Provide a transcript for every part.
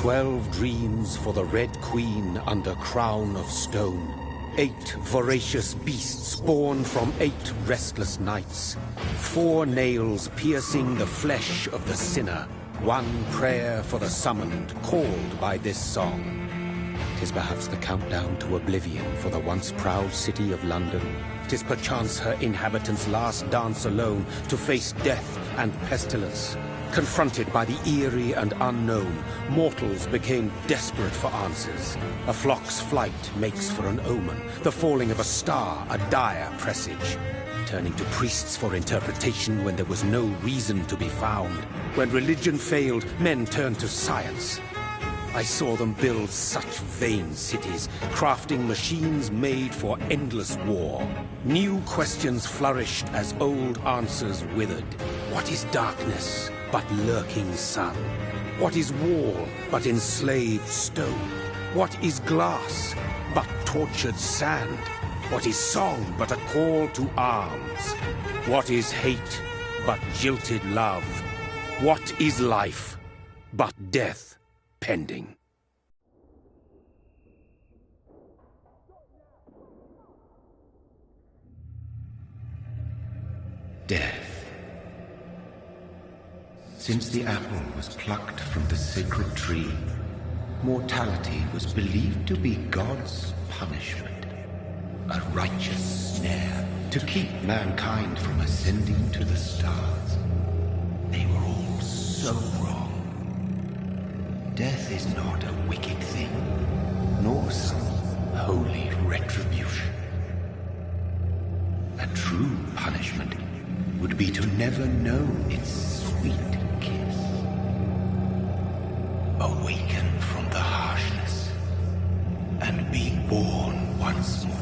12 dreams for the Red Queen under crown of stone. 8 voracious beasts born from 8 restless nights. 4 nails piercing the flesh of the sinner. 1 prayer for the summoned, called by this song. 'Tis perhaps the countdown to oblivion for the once proud city of London. 'Tis perchance her inhabitants' last dance alone to face death and pestilence. Confronted by the eerie and unknown, mortals became desperate for answers. A flock's flight makes for an omen, the falling of a star a dire presage. Turning to priests for interpretation when there was no reason to be found. When religion failed, men turned to science. I saw them build such vain cities, crafting machines made for endless war. New questions flourished as old answers withered. What is darkness but lurking sun? What is wall but enslaved stone? What is glass but tortured sand? What is song but a call to arms? What is hate but jilted love? What is life but death pending? Death. Since the apple was plucked from the sacred tree, mortality was believed to be God's punishment. A righteous snare to keep mankind from ascending to the stars. They were all so wrong. Death is not a wicked thing, nor some holy retribution. A true punishment would be to never know its sweet kiss. Awaken from the harshness and be born once more.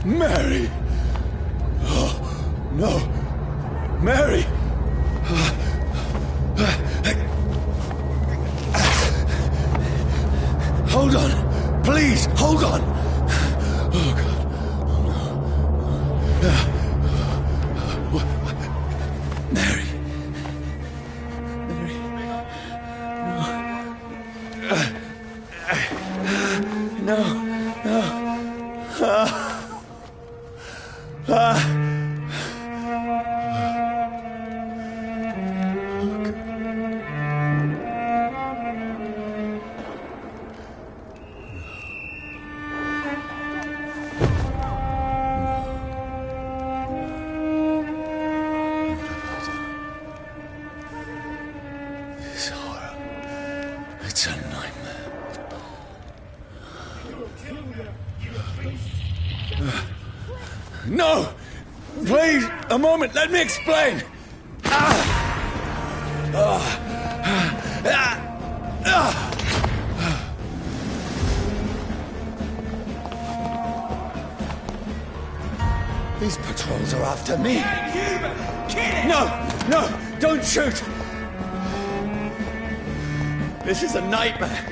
Mary! Oh, no! Mary! Hold on! Please, hold on! Oh, God. Oh, no. Mary. Mary. No. It's a nightmare. No! Please, a moment, let me explain! These patrols are after me. No! No! Don't shoot! This is a nightmare.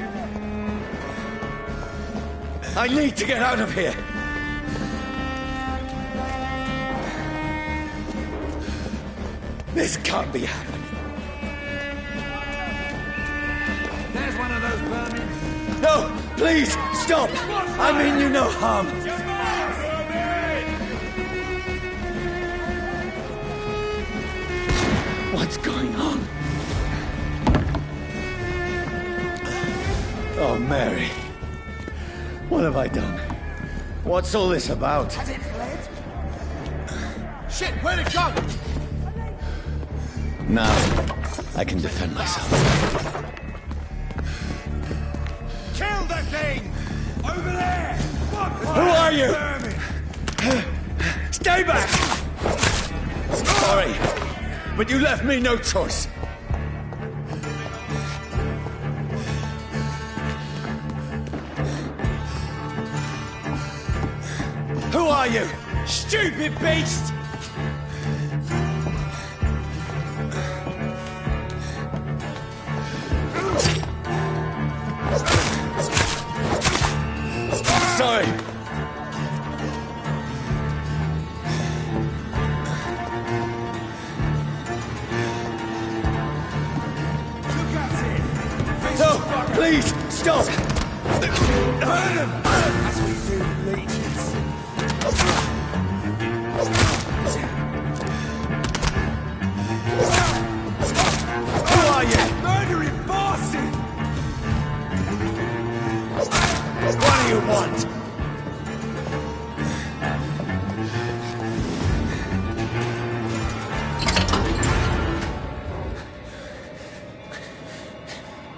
I need to get out of here. This can't be happening. There's one of those vermin. No! Please, stop! I mean you no harm. What's going on? Oh, Mary. What have I done? What's all this about? Has it fled? Shit, where'd it go? Now, I can defend myself. Kill the thing! Over there! Who are you? Stay back! Sorry, but you left me no choice. Who are you? Stupid beast! Sorry. Look at it! No, please, stop! Burn them! That's what you do with leeches. Who are you? Murdering bastard! What do you want?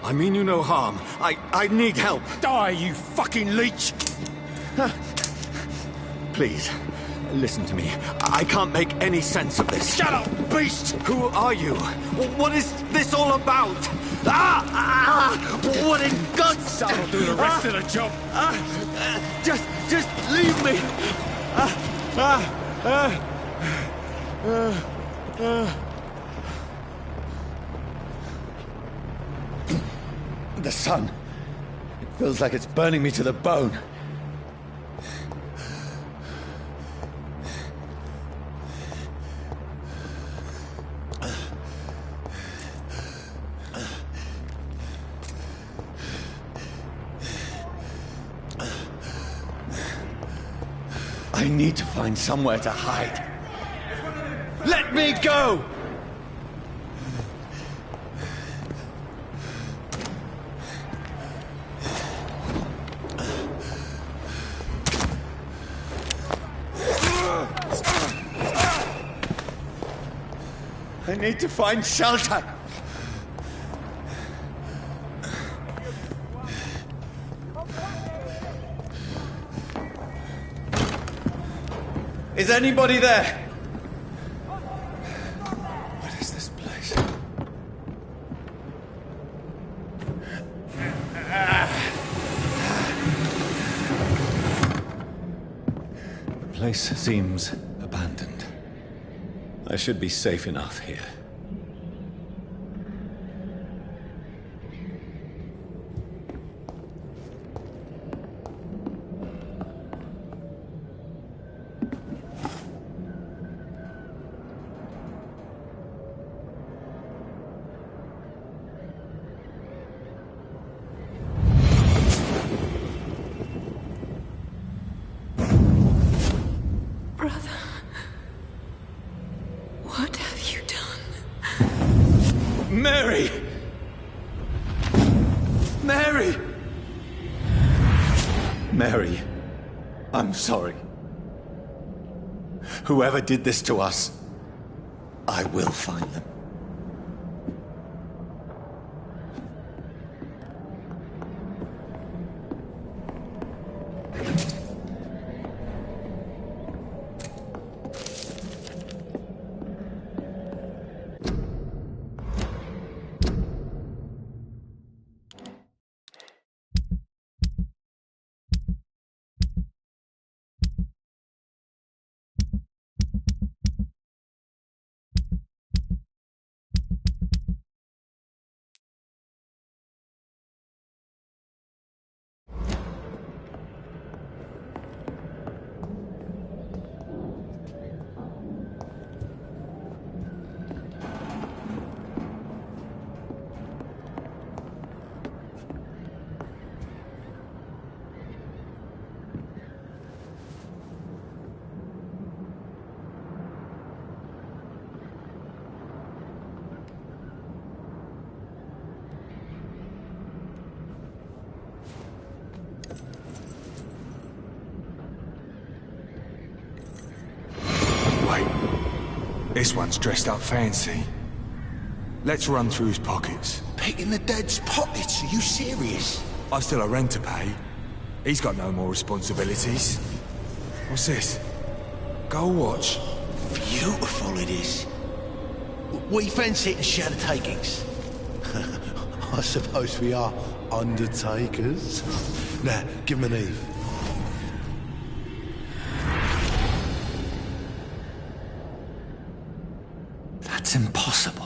I mean you no harm. I need help. Die, you fucking leech! Please, listen to me. I can't make any sense of this. Shut up, beast! Who are you? What is this all about? What in God's name? That'll do the rest of the job. Just leave me. The sun. It feels like it's burning me to the bone. I need to find somewhere to hide. Let me go! I need to find shelter. Is anybody there? What is this place? The place seems abandoned. I should be safe enough here. Brother, what have you done? Mary! Mary! Mary, I'm sorry. Whoever did this to us, I will find them. This one's dressed up fancy. Let's run through his pockets. Picking the dead's pockets? Are you serious? I've still a rent to pay. He's got no more responsibilities. What's this? Gold watch. Beautiful it is. We fancy it and share the takings. I suppose we are undertakers. Now, give him an Eve. That's impossible.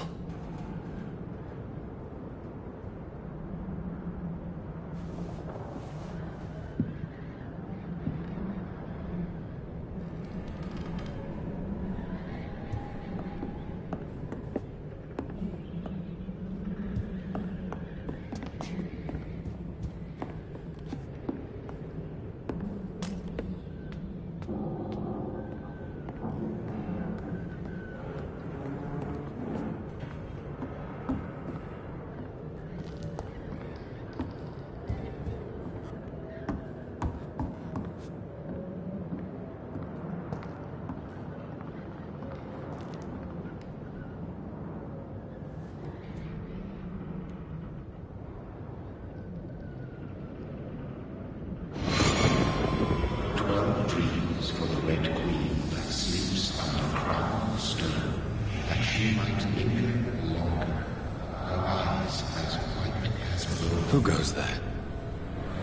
Dreams for the Red Queen that sleeps under crown of stone, that she might linger longer, her eyes as white as gold. Who goes there?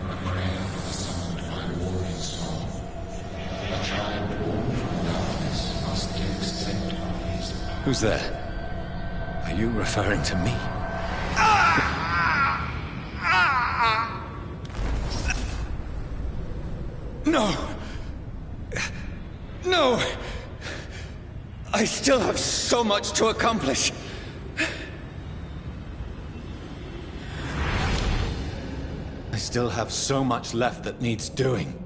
A prayer summoned by warrior song. A child born from darkness must accept of his power. Who's there? Are you referring to me? No! No! I still have so much to accomplish. I still have so much left that needs doing.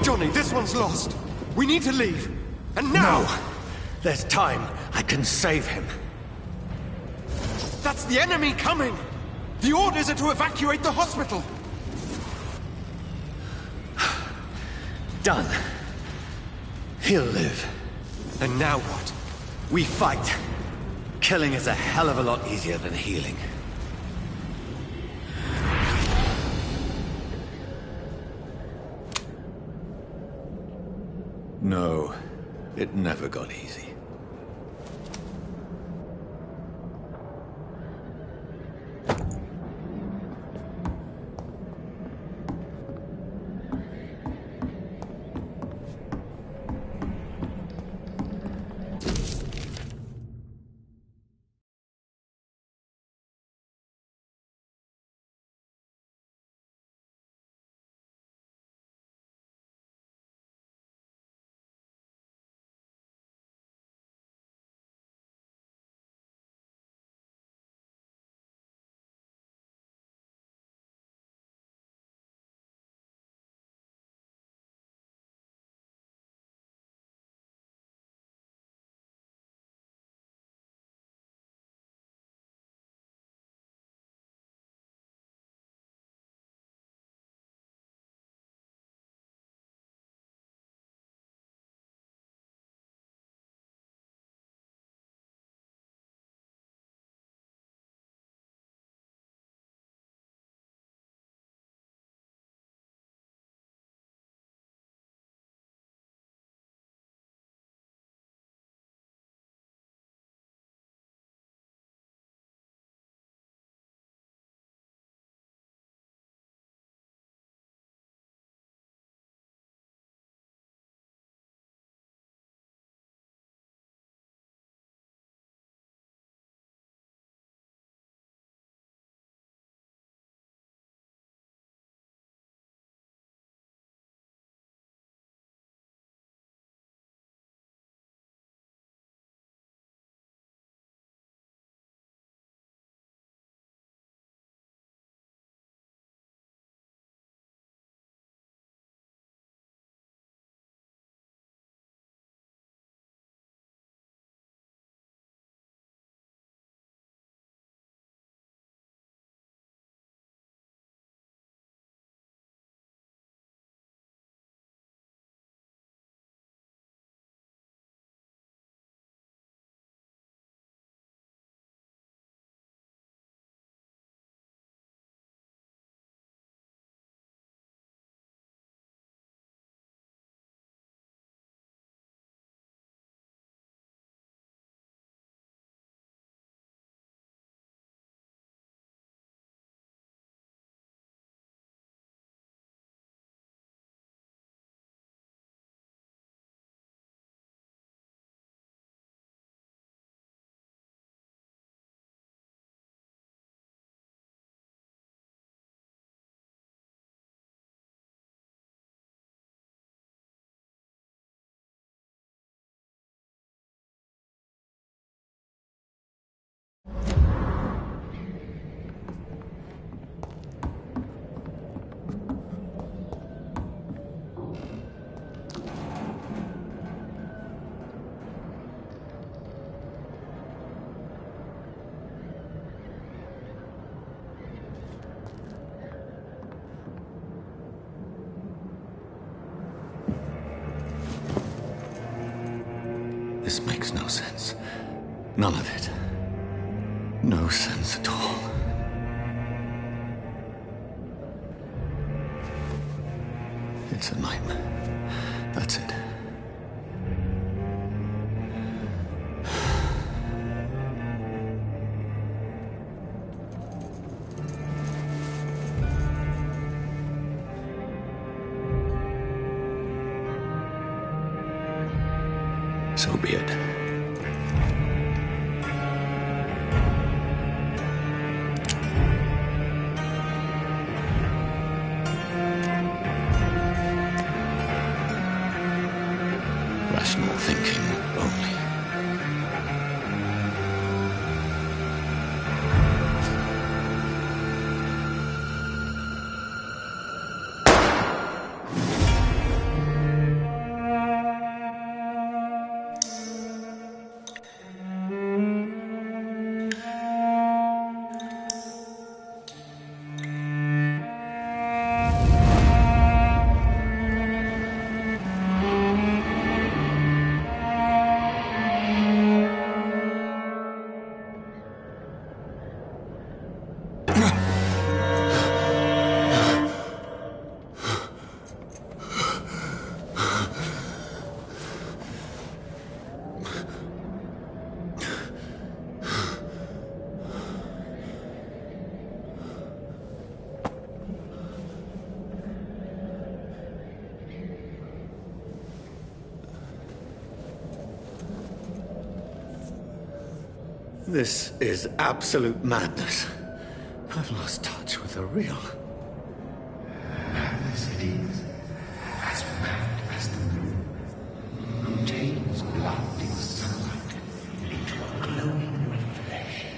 Johnny, this one's lost. We need to leave. And now! No! There's time. I can save him. That's the enemy coming! The orders are to evacuate the hospital! Done. He'll live. And now what? We fight. Killing is a hell of a lot easier than healing. No, it never got easy. None of it. No sense at all. It's a nightmare. That's it. So be it. Rational thinking only. This is absolute madness. I've lost touch with the real. Madness it is, as mad as the moon, who takes blinding sunlight into a glowing reflection.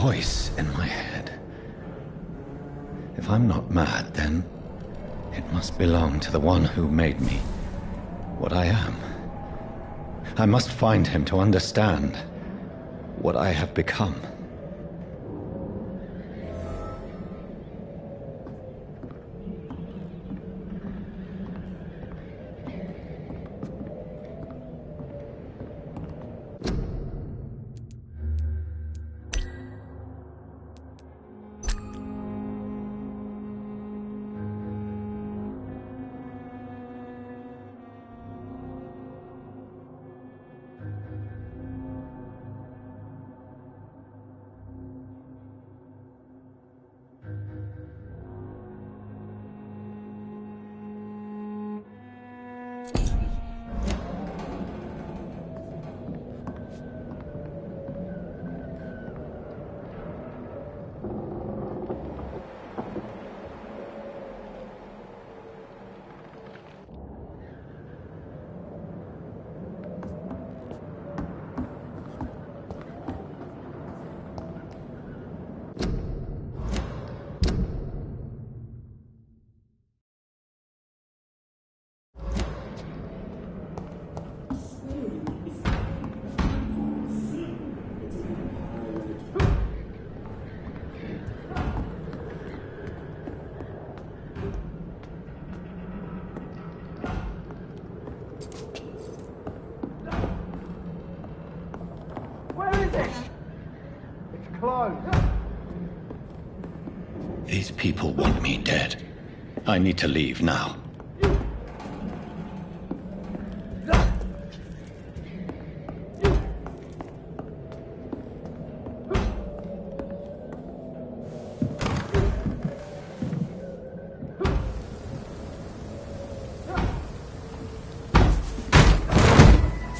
voice in my head. If I'm not mad, then it must belong to the one who made me what I am. I must find him to understand what I have become. These people want me dead. I need to leave now.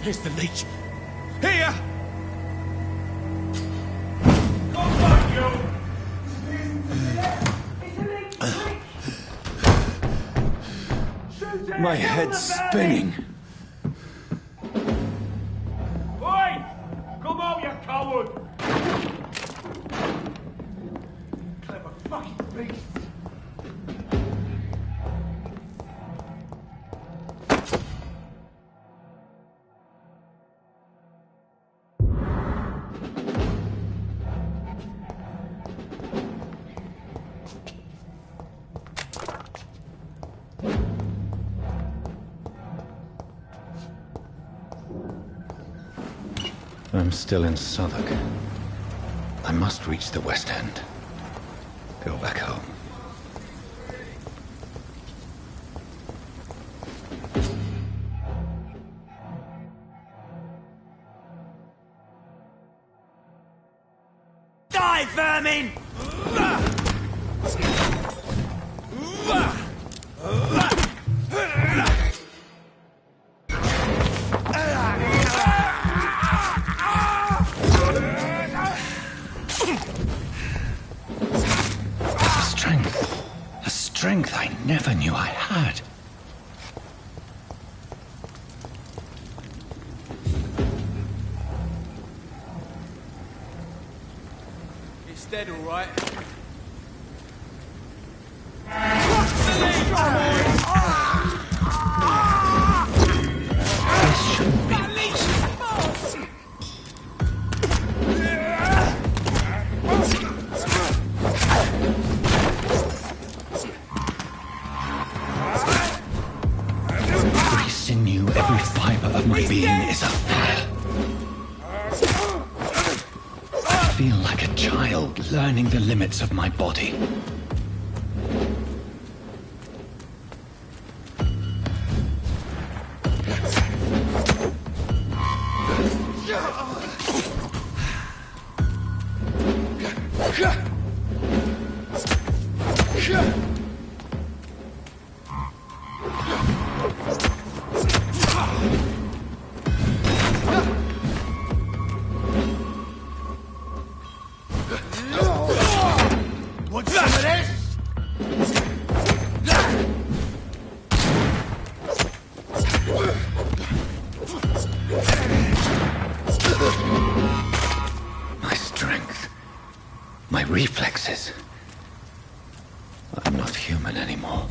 Here's the leech. Here! My head's spinning. Oi! Come out, you coward! Clever fucking beast! I'm still in Southwark. I must reach the West End. Go back home. Die, vermin! A strength I never knew I had. It's dead, all right. This shouldn't be possible. Every sinew, every fiber of my being is afire. I feel like a child learning the limits of my body. Want some of this? My strength senses. I'm not human anymore.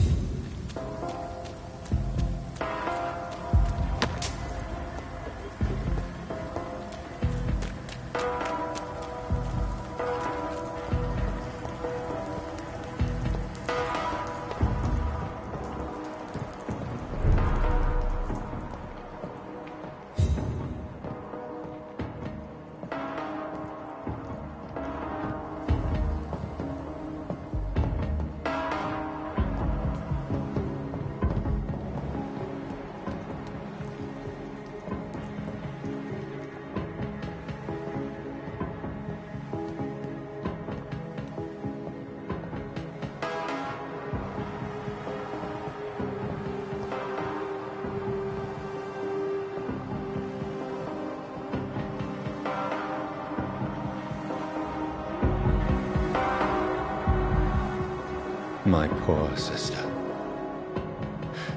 My poor sister.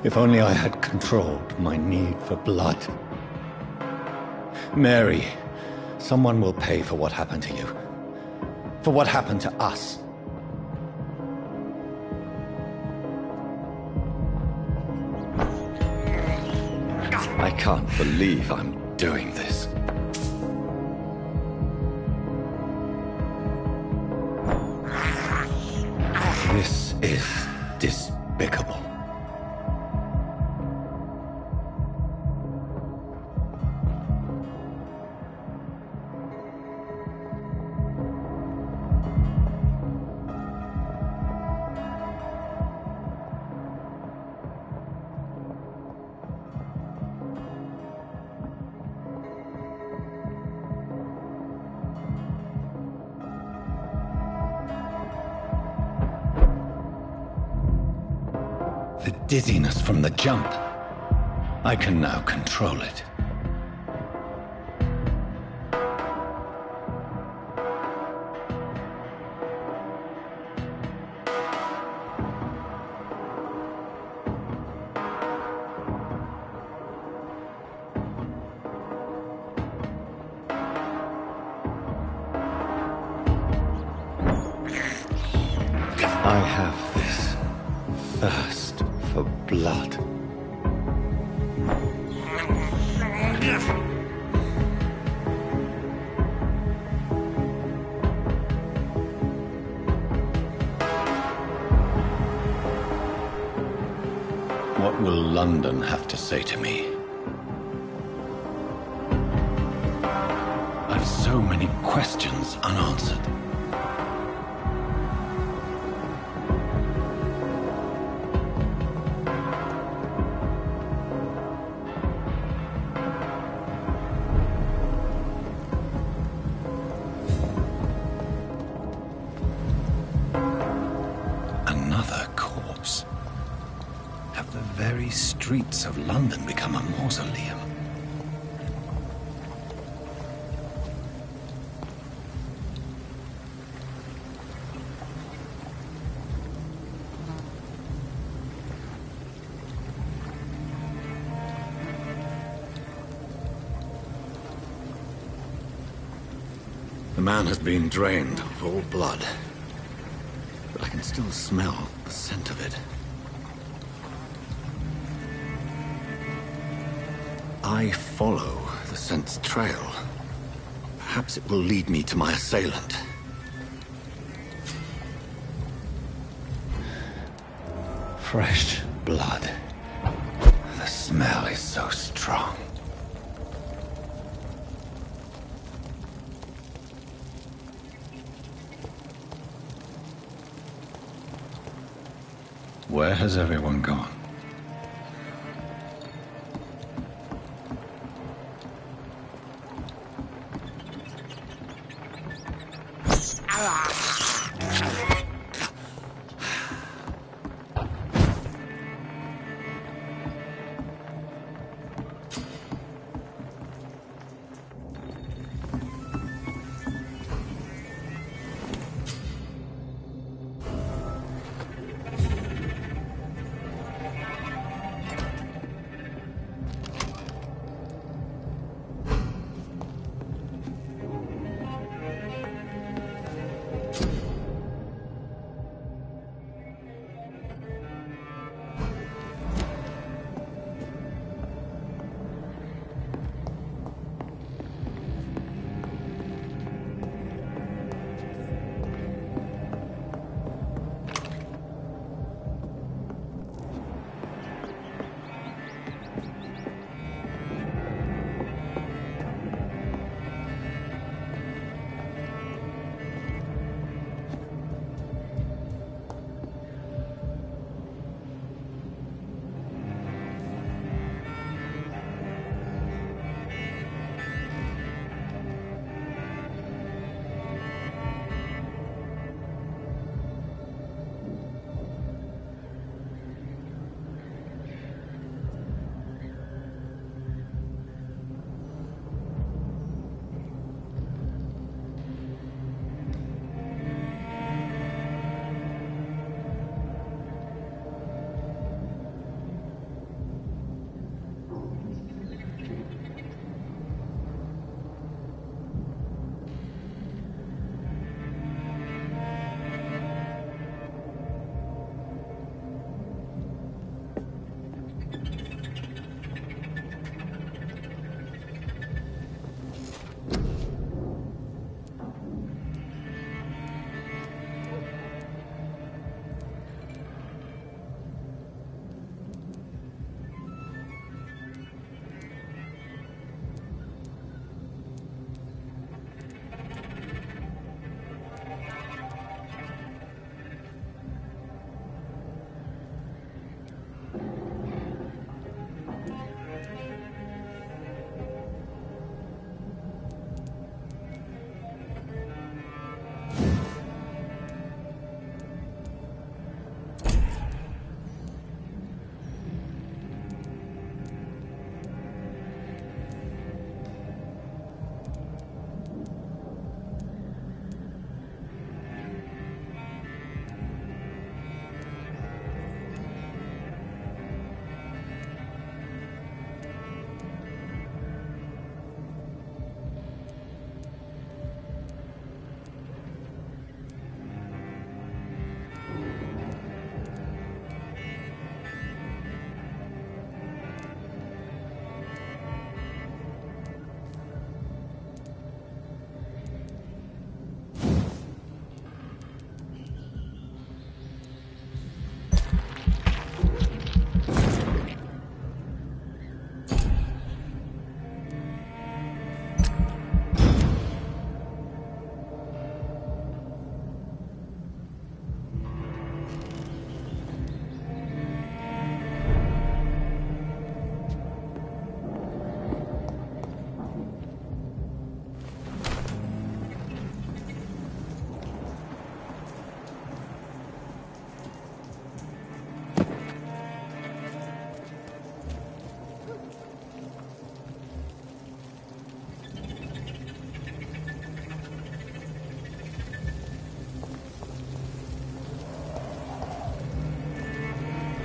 If only I had controlled my need for blood. Mary, someone will pay for what happened to you. For what happened to us. I can't believe I'm doing this. This is despicable. The dizziness from the jump. I can now control it. I have this thirst for blood. What will London have to say to me? I've so many questions unanswered. Another corpse. Have the very streets of London become a mausoleum? The man has been drained of all blood, but I can still smell the scent of it. I follow the scent's trail. Perhaps it will lead me to my assailant. Fresh blood. The smell is so strong. Where has everyone gone?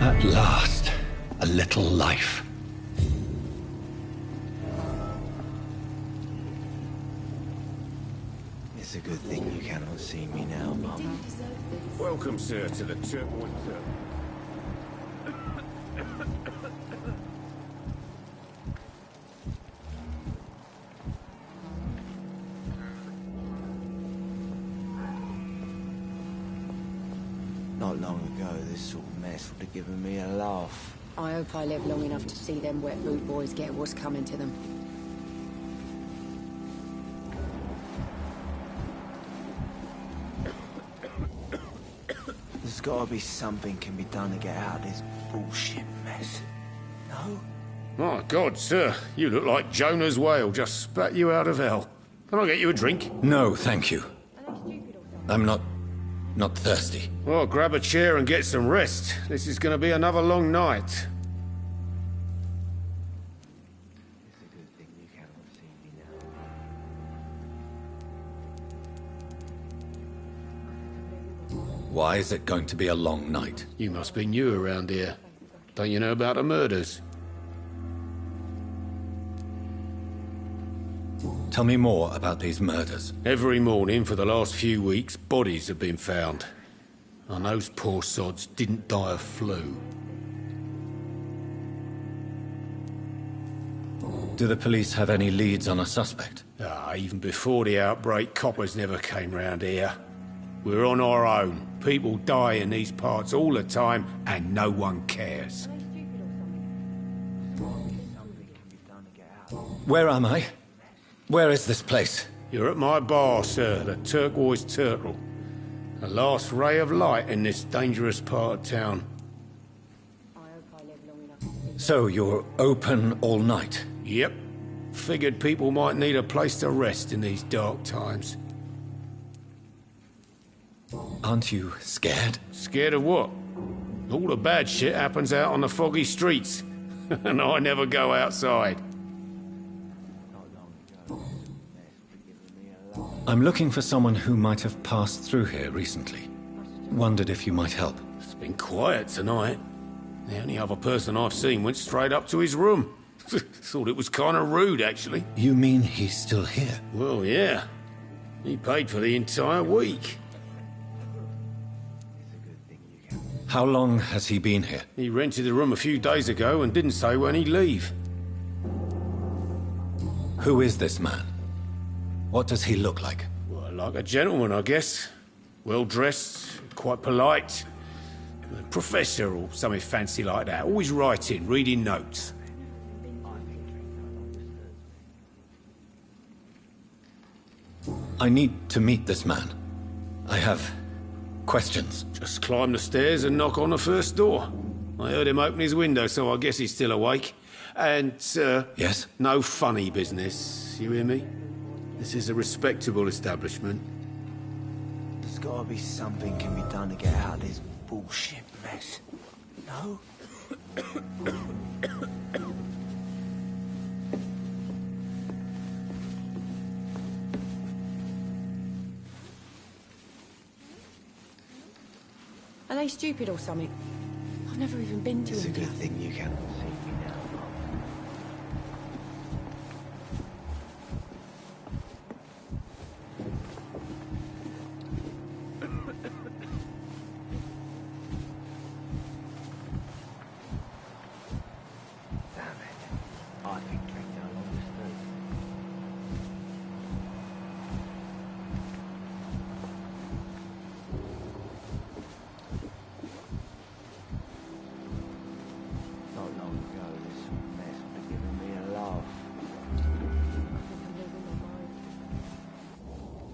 At last, a little life. It's a good thing you cannot see me now, Mum. Welcome, sir, to the Turquoise Turtle. Not long ago, this sort of mess would have given me a laugh. I hope I live long enough to see them wet boot boys get what's coming to them. There's gotta be something can be done to get out of this bullshit mess. No? My God, sir, you look like Jonah's whale just spat you out of hell. Can I get you a drink? No, thank you. I'm not thirsty. Well, grab a chair and get some rest. This is going to be another long night. It's a good thing you cannot see me now. Why is it going to be a long night? You must be new around here. Don't you know about the murders? Tell me more about these murders. Every morning for the last few weeks, bodies have been found. And those poor sods didn't die of flu. Do the police have any leads on a suspect? Even before the outbreak, coppers never came round here. We're on our own. People die in these parts all the time, and no one cares. Where am I? Where is this place? You're at my bar, sir, the Turquoise Turtle. The last ray of light in this dangerous part of town. So you're open all night? Yep. Figured people might need a place to rest in these dark times. Aren't you scared? Scared of what? All the bad shit happens out on the foggy streets. And I never go outside. I'm looking for someone who might have passed through here recently. Wondered if you might help. It's been quiet tonight. The only other person I've seen went straight up to his room. Thought it was kind of rude, actually. You mean he's still here? Well, yeah. He paid for the entire week. How long has he been here? He rented the room a few days ago and didn't say when he'd leave. Who is this man? What does he look like? Well, like a gentleman, I guess. Well-dressed, quite polite. A professor or something fancy like that. Always writing, reading notes. I need to meet this man. I have questions. Just climb the stairs and knock on the first door. I heard him open his window, so I guess he's still awake. And, Yes? no funny business, you hear me? This is a respectable establishment. There's gotta be something can be done to get out of this bullshit mess. No? Are they stupid or something? I've never even been to It's a India. good thing you cannot see me now, Mum. Damn it. I think drink no longer stood. Not long ago, this sort of mess would have given me a laugh.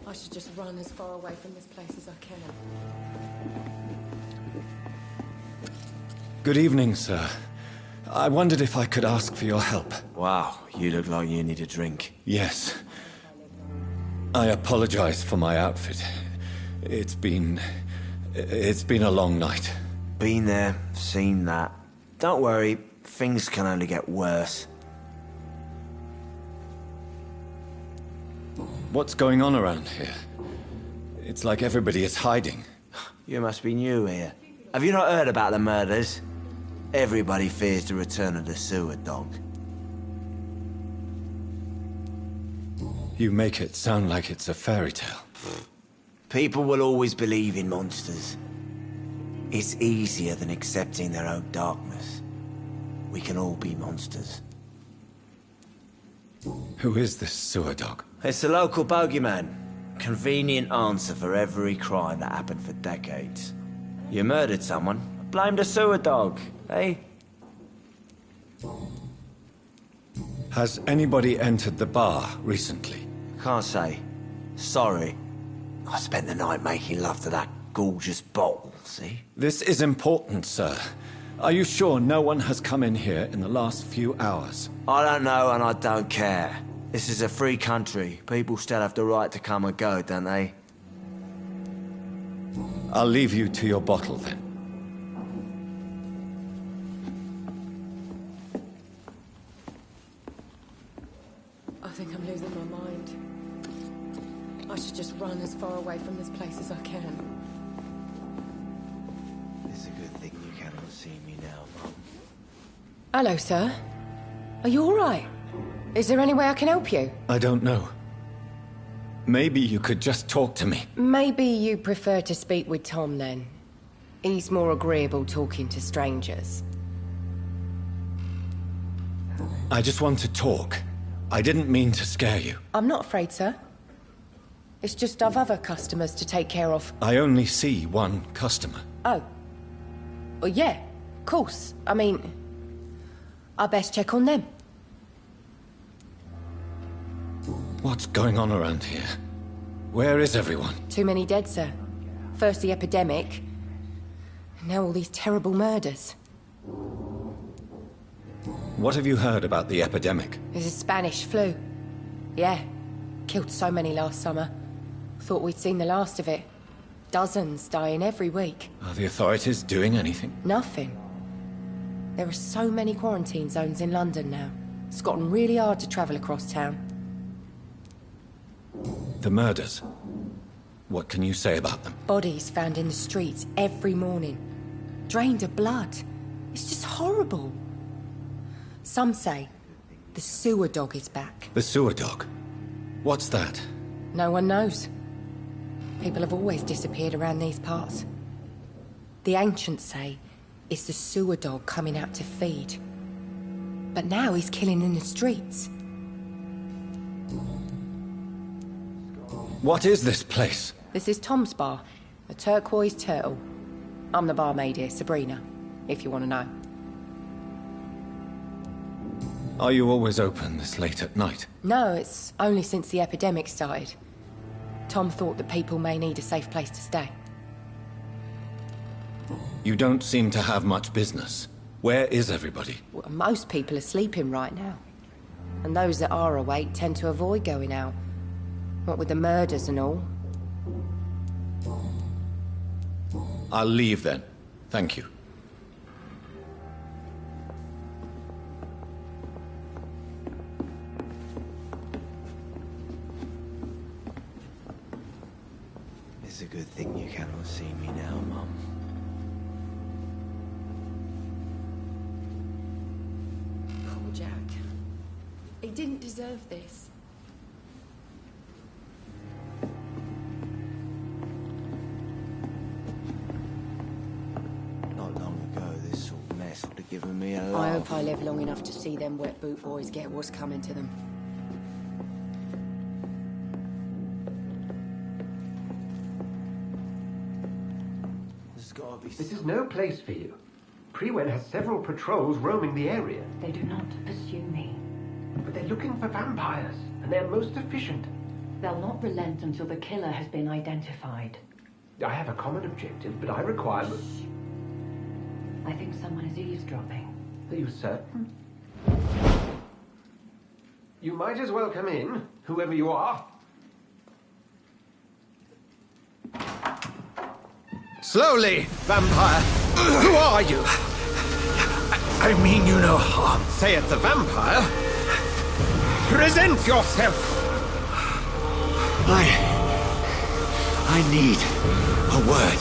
I should just run as far away from this place as I can. Good evening, sir. I wondered if I could ask for your help. Wow, you look like you need a drink. Yes. I apologize for my outfit. It's been a long night. Been there, seen that. Don't worry, things can only get worse. What's going on around here? It's like everybody is hiding. You must be new here. Have you not heard about the murders? Everybody fears the return of the sewer dog. You make it sound like it's a fairy tale. People will always believe in monsters. It's easier than accepting their own darkness. We can all be monsters. Who is this sewer dog? It's a local bogeyman. Convenient answer for every crime that happened for decades. You murdered someone, blame the sewer dog, eh? Has anybody entered the bar recently? Can't say. Sorry. I spent the night making love to that gorgeous bottle, see? This is important, sir. Are you sure no one has come in here in the last few hours? I don't know and I don't care. This is a free country. People still have the right to come and go, don't they? I'll leave you to your bottle, then. I think I'm losing my mind. I should just run as far away from this place as I can. It's a good thing you cannot see me now, Mum. Hello, sir. Are you all right? Is there any way I can help you? I don't know. Maybe you could just talk to me. Maybe you prefer to speak with Tom, then. He's more agreeable talking to strangers. I just want to talk. I didn't mean to scare you. I'm not afraid, sir. It's just I've other customers to take care of. I only see one customer. Oh. Well, yeah, of course. I mean, I best check on them. What's going on around here? Where is everyone? Too many dead, sir. First the epidemic, and now all these terrible murders. What have you heard about the epidemic? There's a Spanish flu. Yeah, killed so many last summer. Thought we'd seen the last of it. Dozens dying every week. Are the authorities doing anything? Nothing. There are so many quarantine zones in London now. It's gotten really hard to travel across town. The murders. What can you say about them? Bodies found in the streets every morning. Drained of blood. It's just horrible. Some say the sewer dog is back. The sewer dog? What's that? No one knows. People have always disappeared around these parts. The ancients say it's the sewer dog coming out to feed. But now he's killing in the streets. What is this place? This is Tom's bar, a turquoise turtle. I'm the barmaid here, Sabrina, if you want to know. Are you always open this late at night? No, it's only since the epidemic started. Tom thought that people may need a safe place to stay. You don't seem to have much business. Where is everybody? Well, most people are sleeping right now. And those that are awake tend to avoid going out. What with the murders and all. I'll leave then. Thank you. It's a good thing you cannot see me now, Mum. Poor Jack. He didn't deserve this. Not long ago, this sort of mess would have given me a laugh. I hope I live long enough to see them wet boot boys get what's coming to them. There's gotta be This is no place for you. Prewen has several patrols roaming the area. They do not pursue me. But they're looking for vampires, and they're most efficient. They'll not relent until the killer has been identified. I have a common objective, but I require... I think someone is eavesdropping. Are you certain? You might as well come in, whoever you are. Slowly, vampire! Who are you? I mean you no harm. Say it, the vampire! Present yourself! I need a word.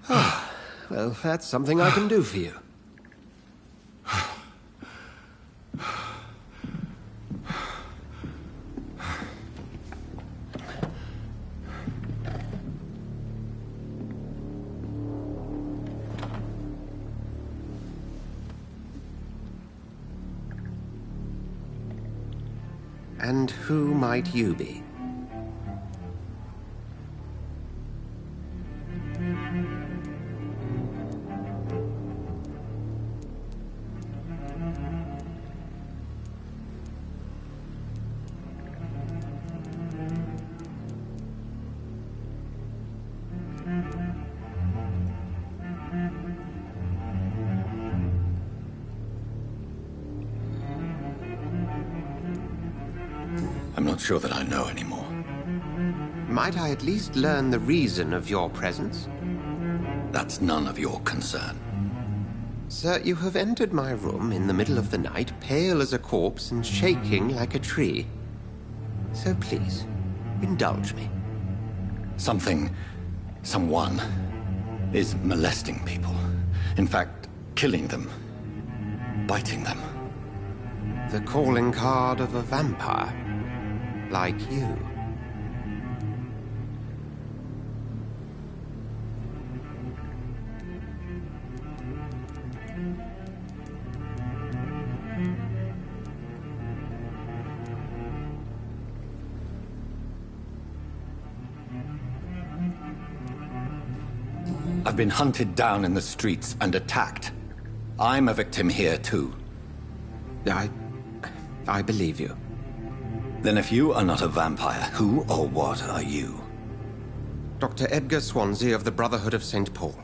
Well, that's something I can do for you. And who might you be? I'm not sure that I know anymore. Might I at least learn the reason of your presence? That's none of your concern. Sir, you have entered my room in the middle of the night, pale as a corpse and shaking like a tree. So please, indulge me. Someone is molesting people. In fact, killing them. Biting them. The calling card of a vampire. Like you. I've been hunted down in the streets and attacked. I'm a victim here, too. I believe you. Then if you are not a vampire, who or what are you? Dr. Edgar Swansea of the Brotherhood of St. Paul.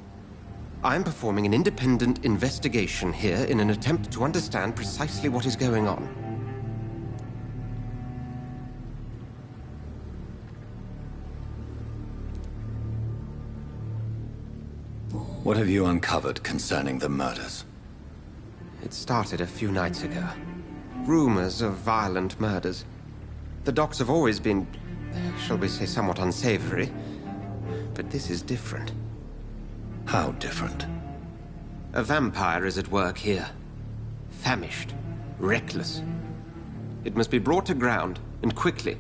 I'm performing an independent investigation here in an attempt to understand precisely what is going on. What have you uncovered concerning the murders? It started a few nights ago. Rumors of violent murders. The docks have always been, shall we say, somewhat unsavory. But this is different. How different? A vampire is at work here. Famished. Reckless. It must be brought to ground, and quickly.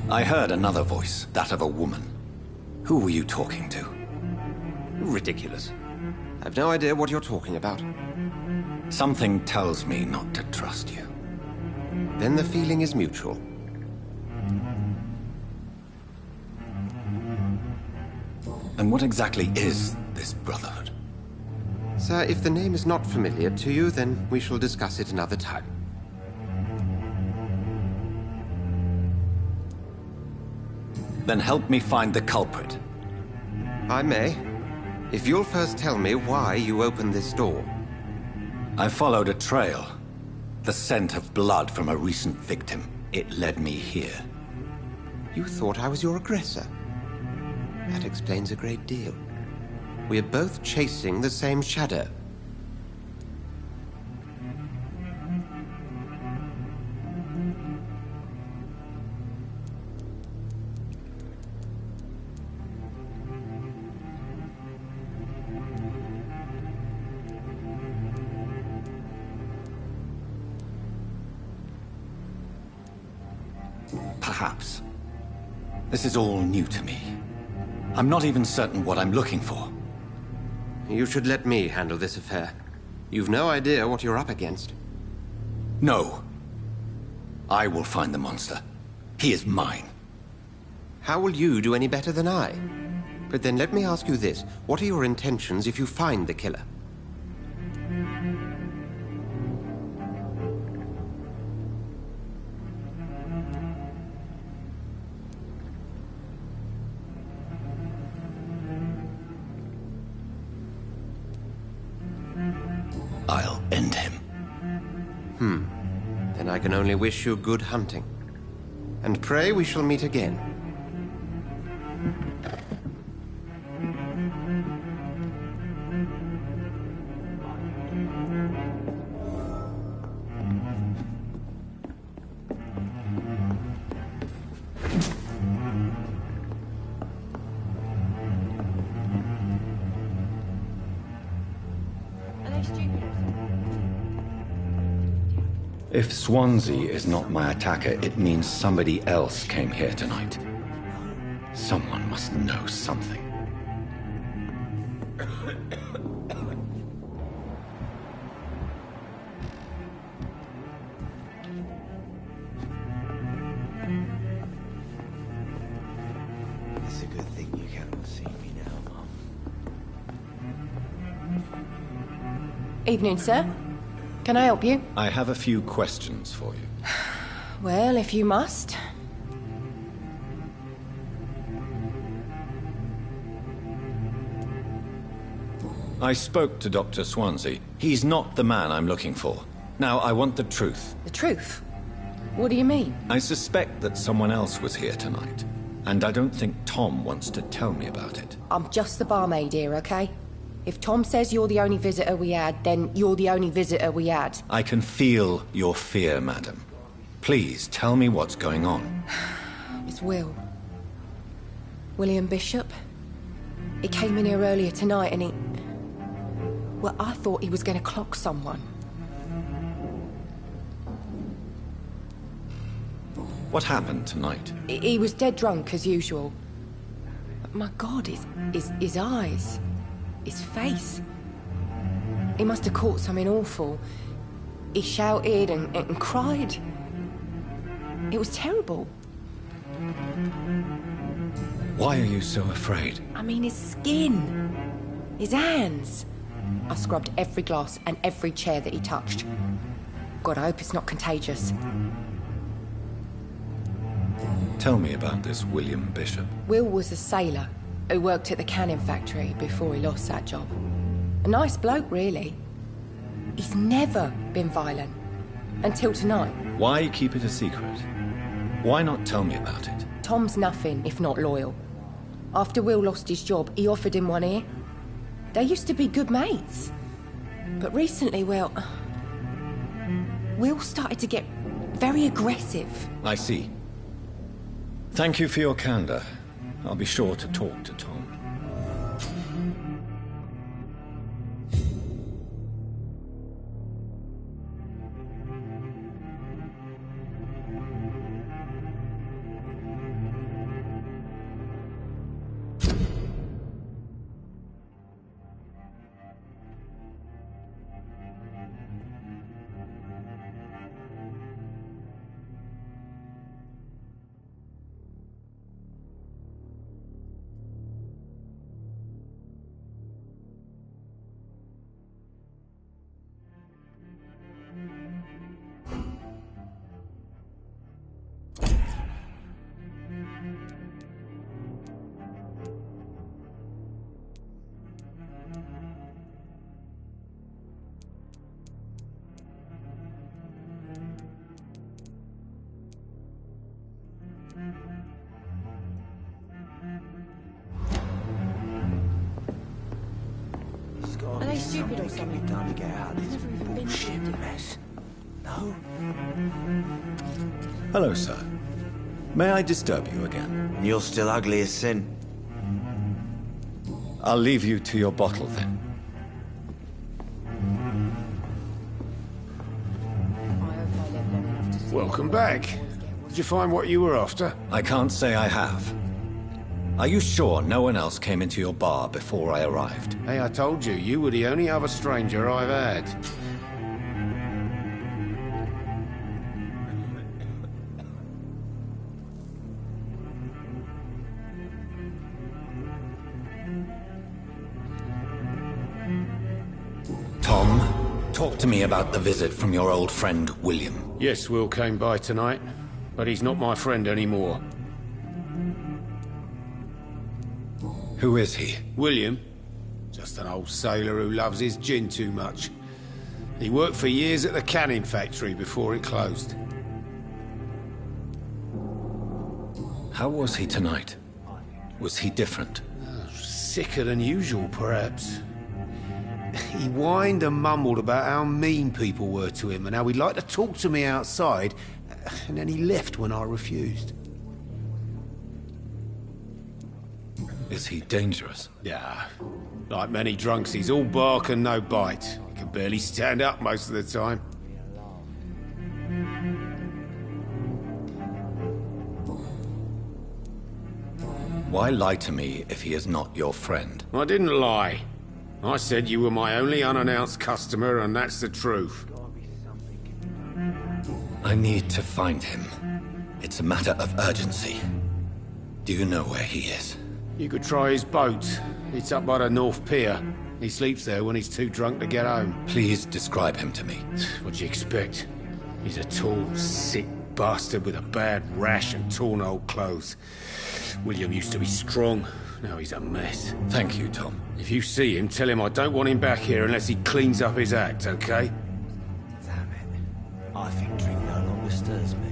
I heard another voice, that of a woman. Who were you talking to? Ridiculous. I've no idea what you're talking about. Something tells me not to trust you. Then the feeling is mutual. And what exactly is this Brotherhood? Sir, if the name is not familiar to you, then we shall discuss it another time. Then help me find the culprit. I may, if you'll first tell me why you opened this door. I followed a trail. The scent of blood from a recent victim. It led me here. You thought I was your aggressor. That explains a great deal. We're both chasing the same shadow. Perhaps. This is all new to me. I'm not even certain what I'm looking for. You should let me handle this affair. You've no idea what you're up against. No. I will find the monster. He is mine. How will you do any better than I? But then let me ask you this. What are your intentions if you find the killer? I'll end him. Then I can only wish you good hunting. And pray we shall meet again. If Swansea is not my attacker, it means somebody else came here tonight. Someone must know something. It's a good thing you cannot see me now, Mum. Evening, sir. Can I help you? I have a few questions for you. Well, if you must. I spoke to Dr. Swansea. He's not the man I'm looking for. Now, I want the truth. The truth? What do you mean? I suspect that someone else was here tonight, and I don't think Tom wants to tell me about it. I'm just the barmaid here, okay? If Tom says you're the only visitor we had, then you're the only visitor we had. I can feel your fear, madam. Please, tell me what's going on. It's Will. William Bishop. He came in here earlier tonight and he... Well, I thought he was going to clock someone. What happened tonight? He was dead drunk, as usual. But my God, his eyes... his face... He must have caught something awful. He shouted and cried. It was terrible. Why are you so afraid? I mean, his skin. His hands. I scrubbed every glass and every chair that he touched. God, I hope it's not contagious. Tell me about this William Bishop. Will was a sailor who worked at the cannon factory before he lost that job. A nice bloke, really. He's never been violent. Until tonight. Why keep it a secret? Why not tell me about it? Tom's nothing if not loyal. After Will lost his job, he offered him one ear. They used to be good mates. But recently, well... Will started to get very aggressive. I see. Thank you for your candor. I'll be sure to talk to Tom. Are they stupid or something? Done to get out of this bullshit mess. No? Hello, sir. May I disturb you again? And you're still ugly as sin. I'll leave you to your bottle, then. Welcome back. Did you find what you were after? I can't say I have. Are you sure no one else came into your bar before I arrived? Hey, I told you, you were the only other stranger I've had. Tom, talk to me about the visit from your old friend, William. Yes, Will came by tonight, but he's not my friend anymore. Who is he? William? Just an old sailor who loves his gin too much. He worked for years at the canning factory before it closed. How was he tonight? Was he different? Sicker than usual, perhaps. He whined and mumbled about how mean people were to him and how he'd like to talk to me outside, and then he left when I refused. Is he dangerous? Yeah. Like many drunks, he's all bark and no bite. He can barely stand up most of the time. Why lie to me if he is not your friend? I didn't lie. I said you were my only unannounced customer, and that's the truth. I need to find him. It's a matter of urgency. Do you know where he is? You could try his boat. It's up by the North Pier. He sleeps there when he's too drunk to get home. Please describe him to me. What do you expect? He's a tall, sick bastard with a bad rash and torn old clothes. William used to be strong. Now he's a mess. Thank you, Tom. If you see him, tell him I don't want him back here unless he cleans up his act, okay? Damn it. I think drink no longer stirs me.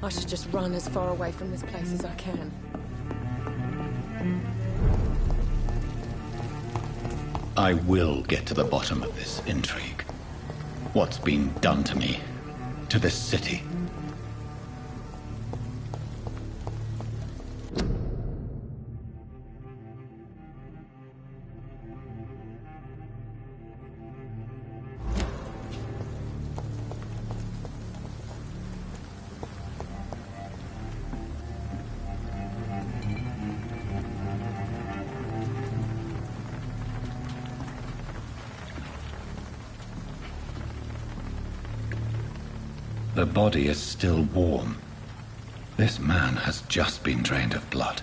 I should just run as far away from this place as I can. I will get to the bottom of this intrigue. What's been done to me, to this city. The body is still warm. This man has just been drained of blood.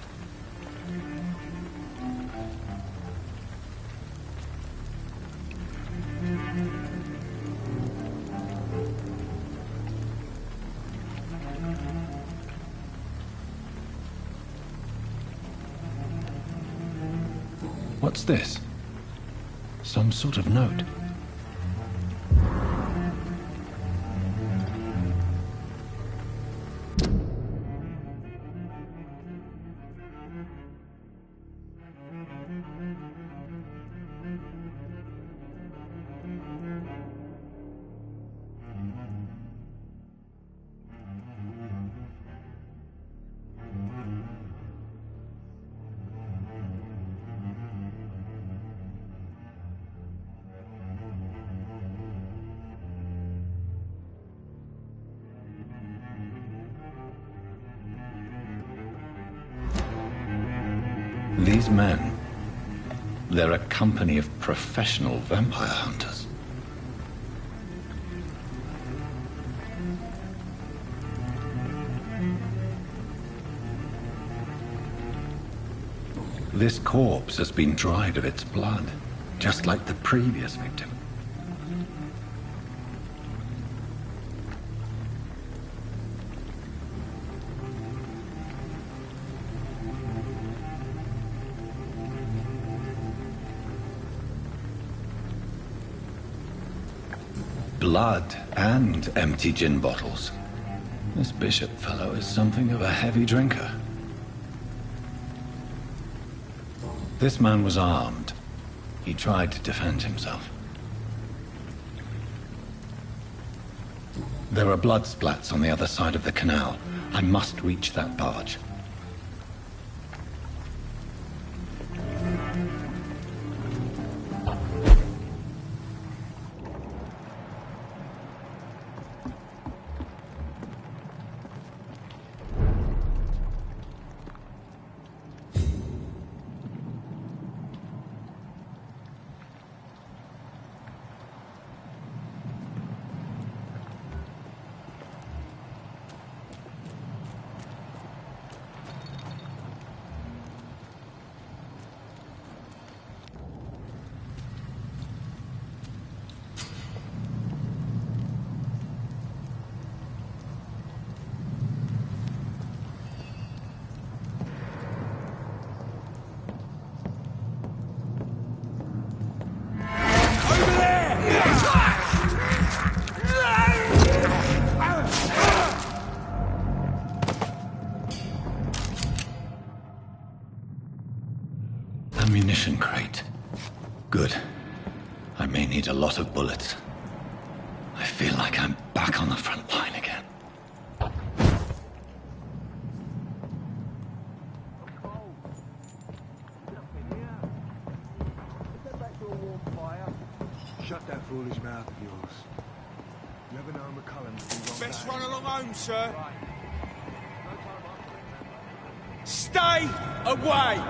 What's this? Some sort of note. These men, they're a company of professional vampire hunters. This corpse has been dried of its blood. just like the previous victim. Blood and empty gin bottles. This Bishop fellow is something of a heavy drinker. This man was armed. He tried to defend himself. There are blood splats on the other side of the canal. I must reach that barge. Ammunition crate. Good. I may need a lot of bullets. I feel like I'm back on the front line again. Shut that foolish mouth of yours. You ever know McCullum? Best run along home, sir. Stay away!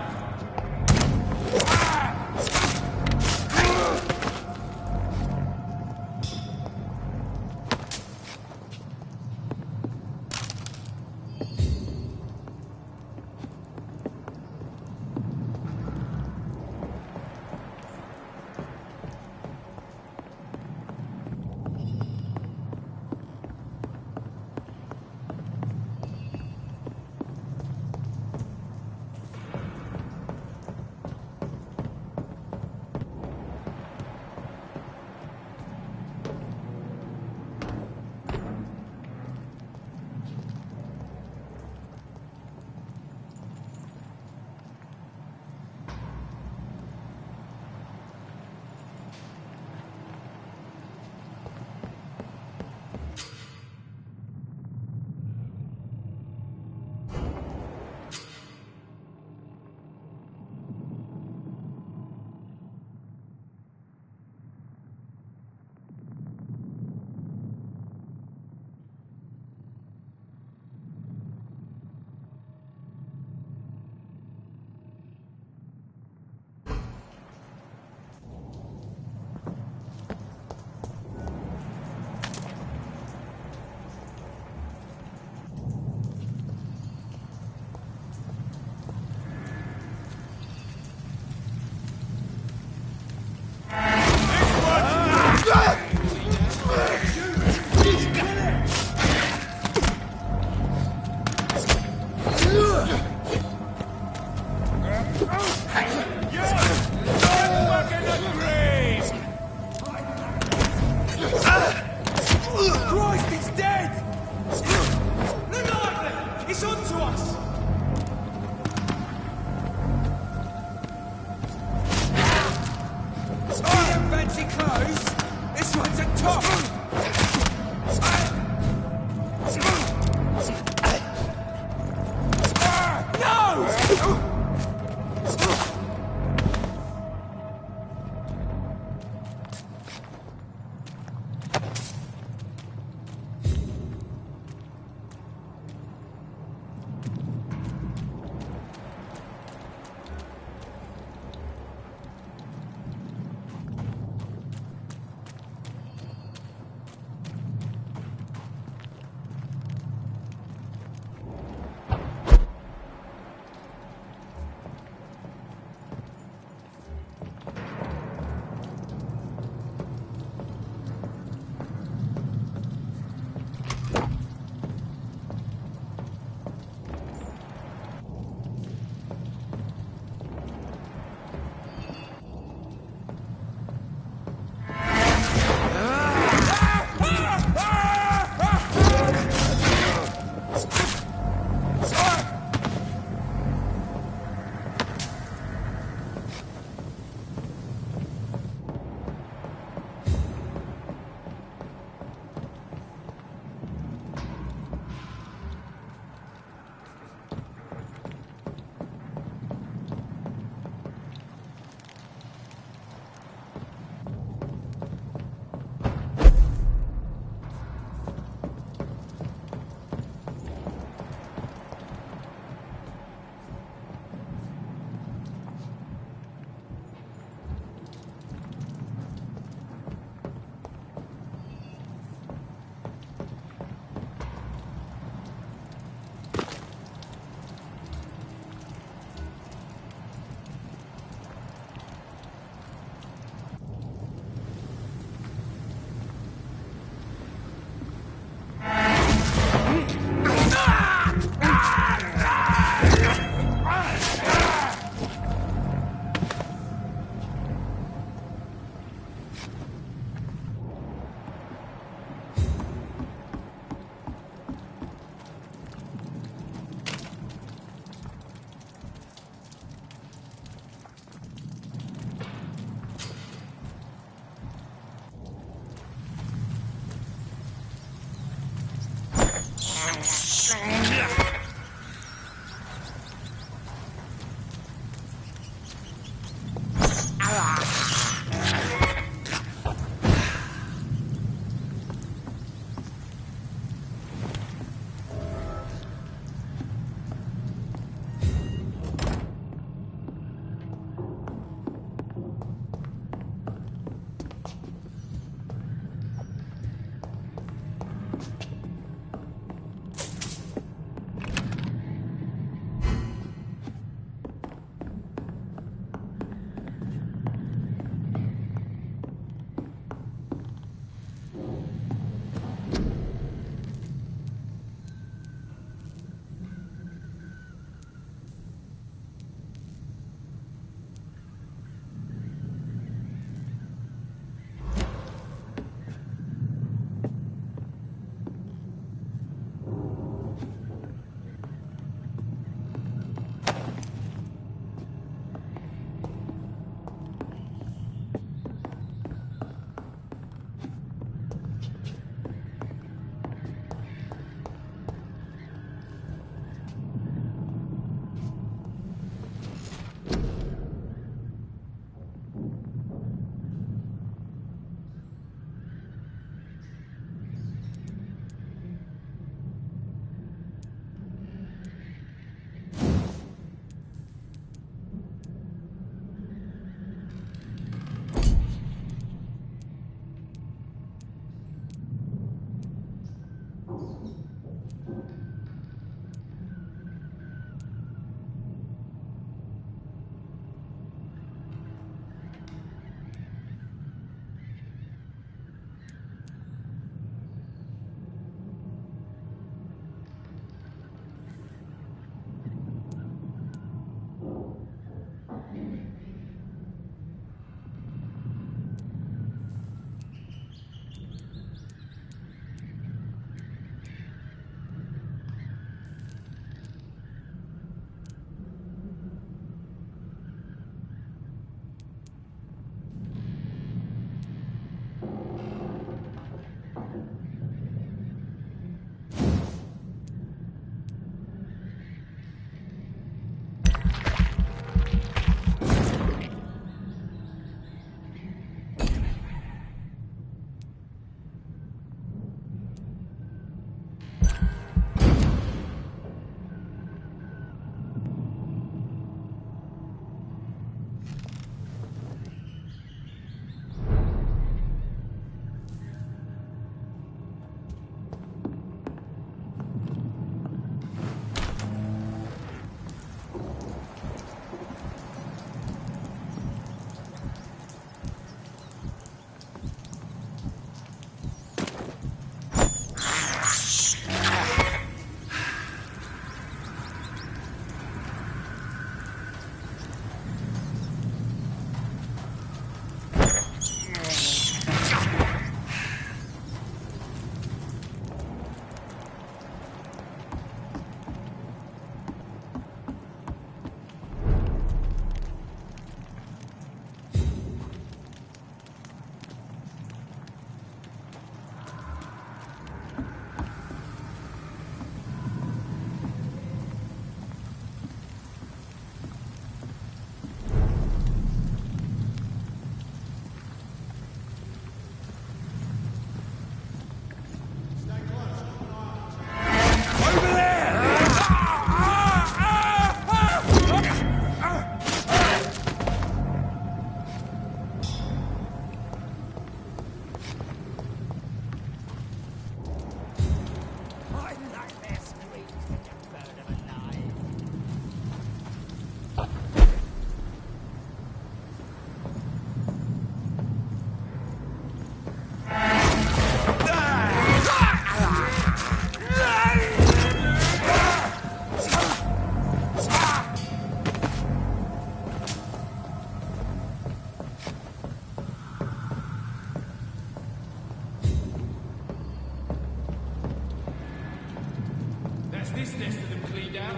this nest of them cleaned out.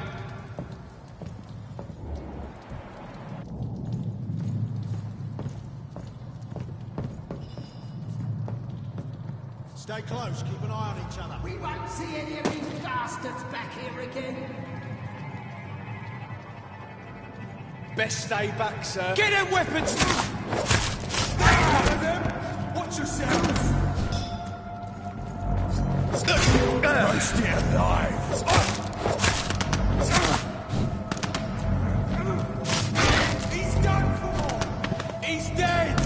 Stay close, keep an eye on each other. We won't see any of these bastards back here again. Best stay back, sir. Get them weapons! One of them! Watch yourselves! Stay alive! He's done for! He's dead!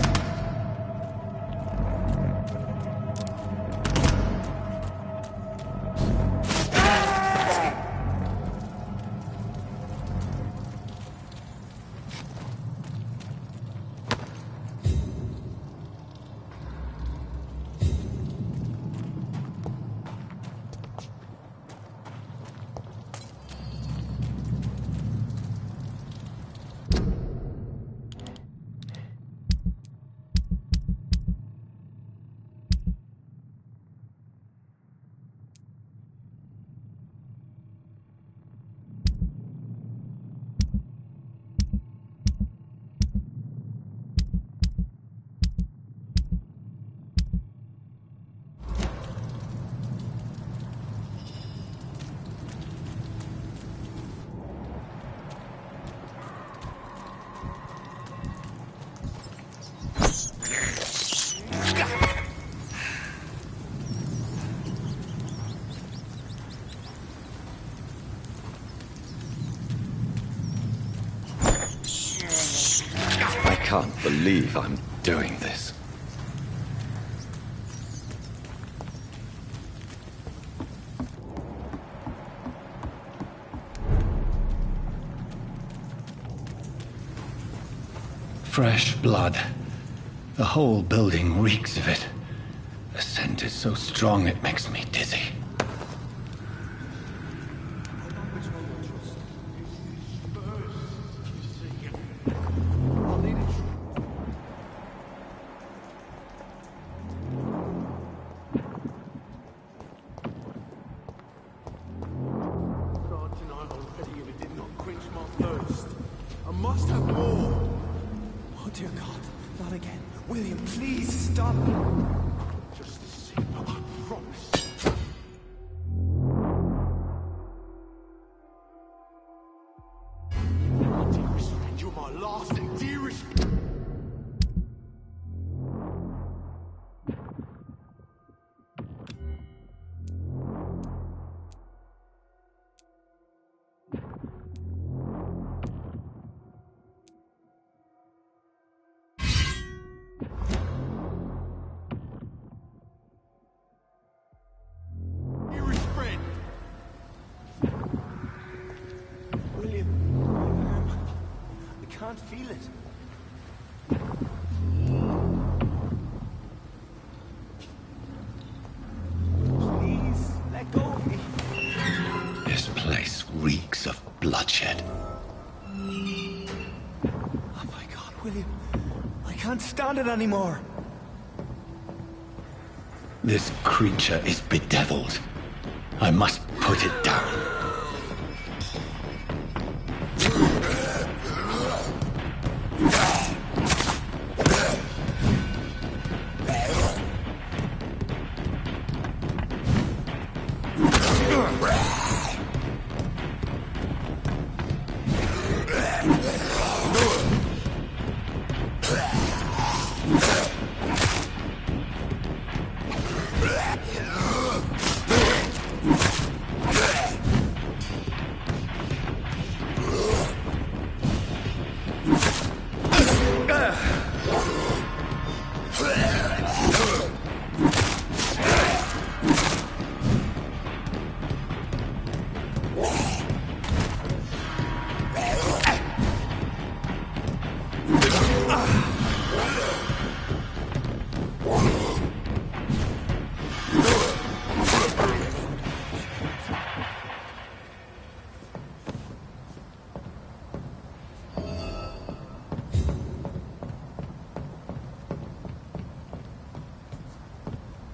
I can't believe I'm doing this. Fresh blood. The whole building reeks of it. The scent is so strong it makes me dizzy. I can't feel it. Please, let go of me. This place reeks of bloodshed. Oh my God, William. I can't stand it anymore. This creature is bedeviled. I must put it down.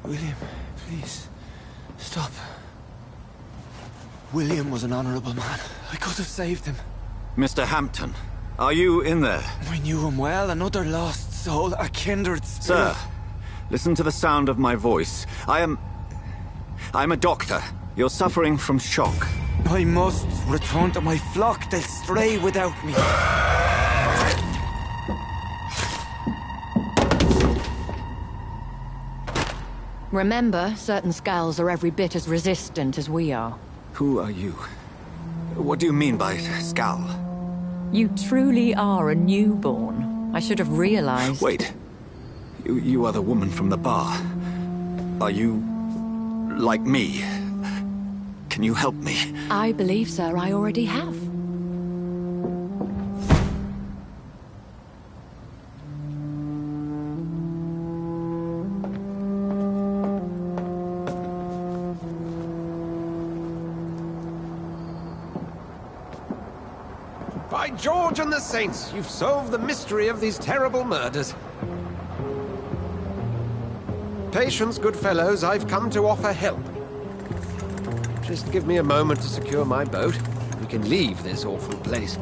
William, please, stop. William was an honorable man. I could have saved him. Mr. Hampton, are you in there? I knew him well, another lost soul, a kindred spirit. Sir, listen to the sound of my voice. I'm a doctor. You're suffering from shock. I must return to my flock. They'll stray without me. Remember, certain skulls are every bit as resistant as we are. Who are you? What do you mean by skull? You truly are a newborn. I should have realized. Wait. You are the woman from the bar. Are you... like me? Can you help me? I believe, sir, I already have. By George and the Saints, you've solved the mystery of these terrible murders. Patience, good fellows, I've come to offer help. Just give me a moment to secure my boat. We can leave this awful place.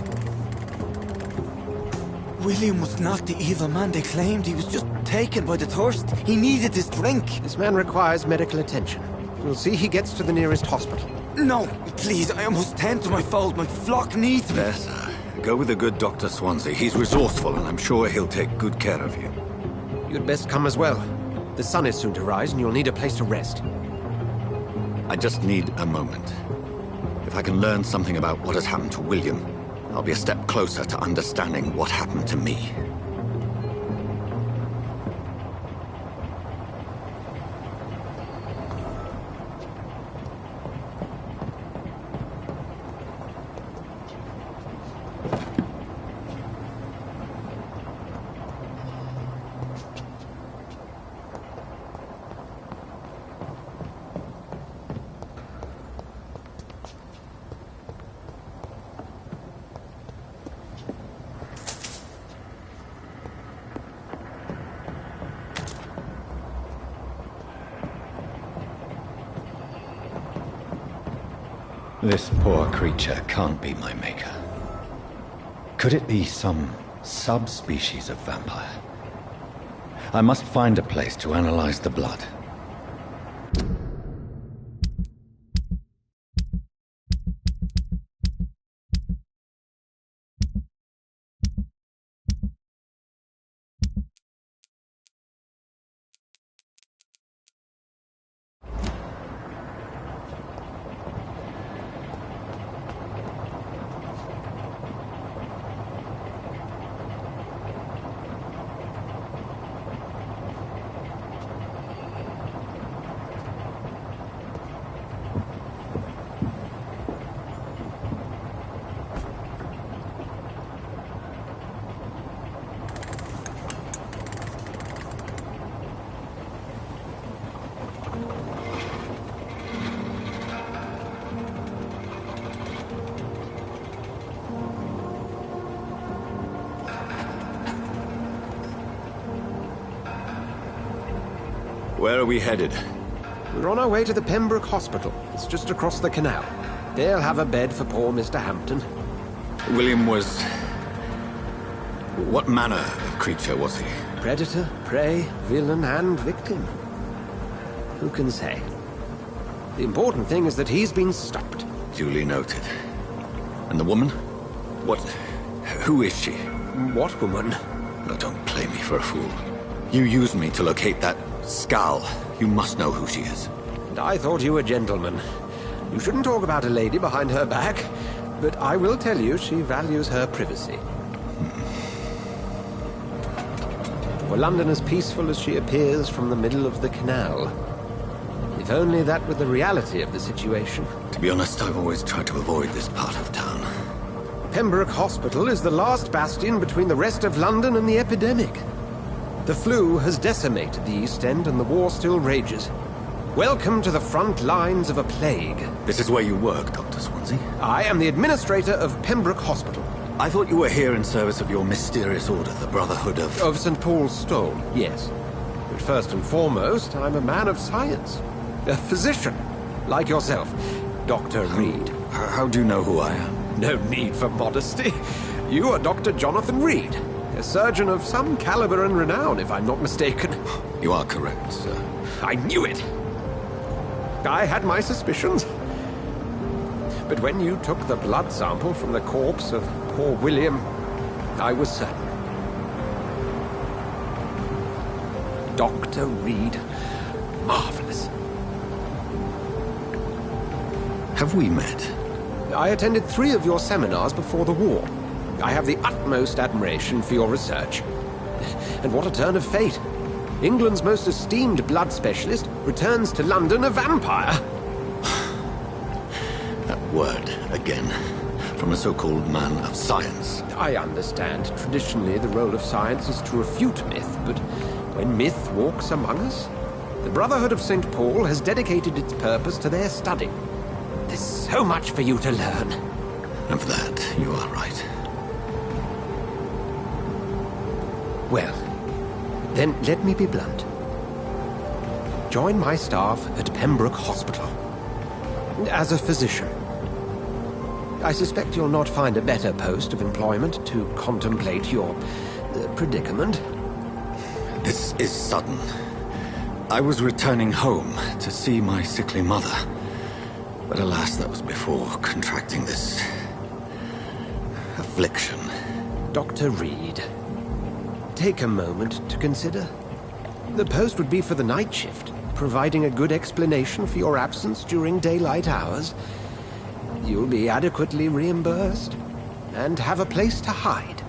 William was not the evil man they claimed. He was just taken by the thirst. He needed this drink. This man requires medical attention. We'll see he gets to the nearest hospital. No, please, I must tend to my fold. My flock needs me. There, sir. Go with the good Dr. Swansea. He's resourceful, and I'm sure he'll take good care of you. You'd best come as well. The sun is soon to rise, and you'll need a place to rest. I just need a moment. If I can learn something about what has happened to William, I'll be a step closer to understanding what happened to me. This poor creature can't be my maker. Could it be some subspecies of vampire? I must find a place to analyze the blood. Where are we headed? We're on our way to the Pembroke Hospital. It's just across the canal. They'll have a bed for poor Mr. Hampton. William was... what manner of creature was he? Predator, prey, villain, and victim. Who can say? The important thing is that he's been stopped. Duly noted. And the woman? What... who is she? What woman? Oh, don't play me for a fool. You used me to locate that skull. You must know who she is. And I thought you a gentleman. You shouldn't talk about a lady behind her back, but I will tell you she values her privacy. Were London as peaceful as she appears from the middle of the canal? If only that were the reality of the situation. To be honest, I've always tried to avoid this part of town. Pembroke Hospital is the last bastion between the rest of London and the epidemic. The flu has decimated the East End and the war still rages. Welcome to the front lines of a plague. This is where you work, Dr. Swansea? I am the administrator of Pembroke Hospital. I thought you were here in service of your mysterious order, the Brotherhood of... Of St. Paul's Stole, yes. But first and foremost, I'm a man of science. A physician, like yourself, Dr. Reed. How do you know who I am? No need for modesty. You are Dr. Jonathan Reed, a surgeon of some caliber and renown, if I'm not mistaken. You are correct, sir. I knew it! I had my suspicions. But when you took the blood sample from the corpse of poor William, I was certain. Dr. Reed. Marvelous. Have we met? I attended 3 of your seminars before the war. I have the utmost admiration for your research. And what a turn of fate. England's most esteemed blood specialist returns to London a vampire. That word, again, from a so-called man of science. I understand. Traditionally, the role of science is to refute myth, but when myth walks among us, the Brotherhood of St. Paul has dedicated its purpose to their study. There's so much for you to learn. Of that, you are right. Well, then let me be blunt. Join my staff at Pembroke Hospital. As a physician. I suspect you'll not find a better post of employment to contemplate your predicament. This is sudden. I was returning home to see my sickly mother. But alas, that was before contracting this affliction. Dr. Reed, take a moment to consider. The post would be for the night shift, providing a good explanation for your absence during daylight hours. You'll be adequately reimbursed, and have a place to hide.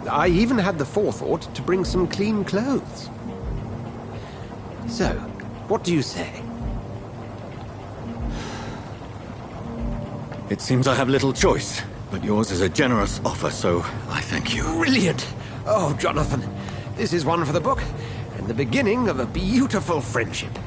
I even had the forethought to bring some clean clothes. So, what do you say? It seems I have little choice, but yours is a generous offer, so I thank you. Brilliant! Oh, Jonathan, this is one for the book, and the beginning of a beautiful friendship.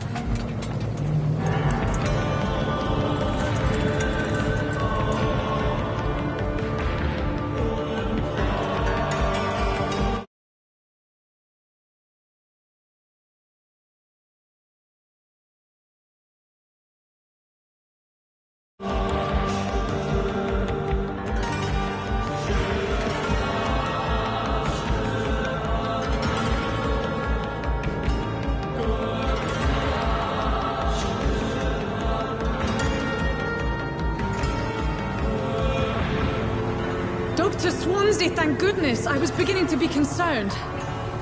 Dr. Swansea, thank goodness. I was beginning to be concerned.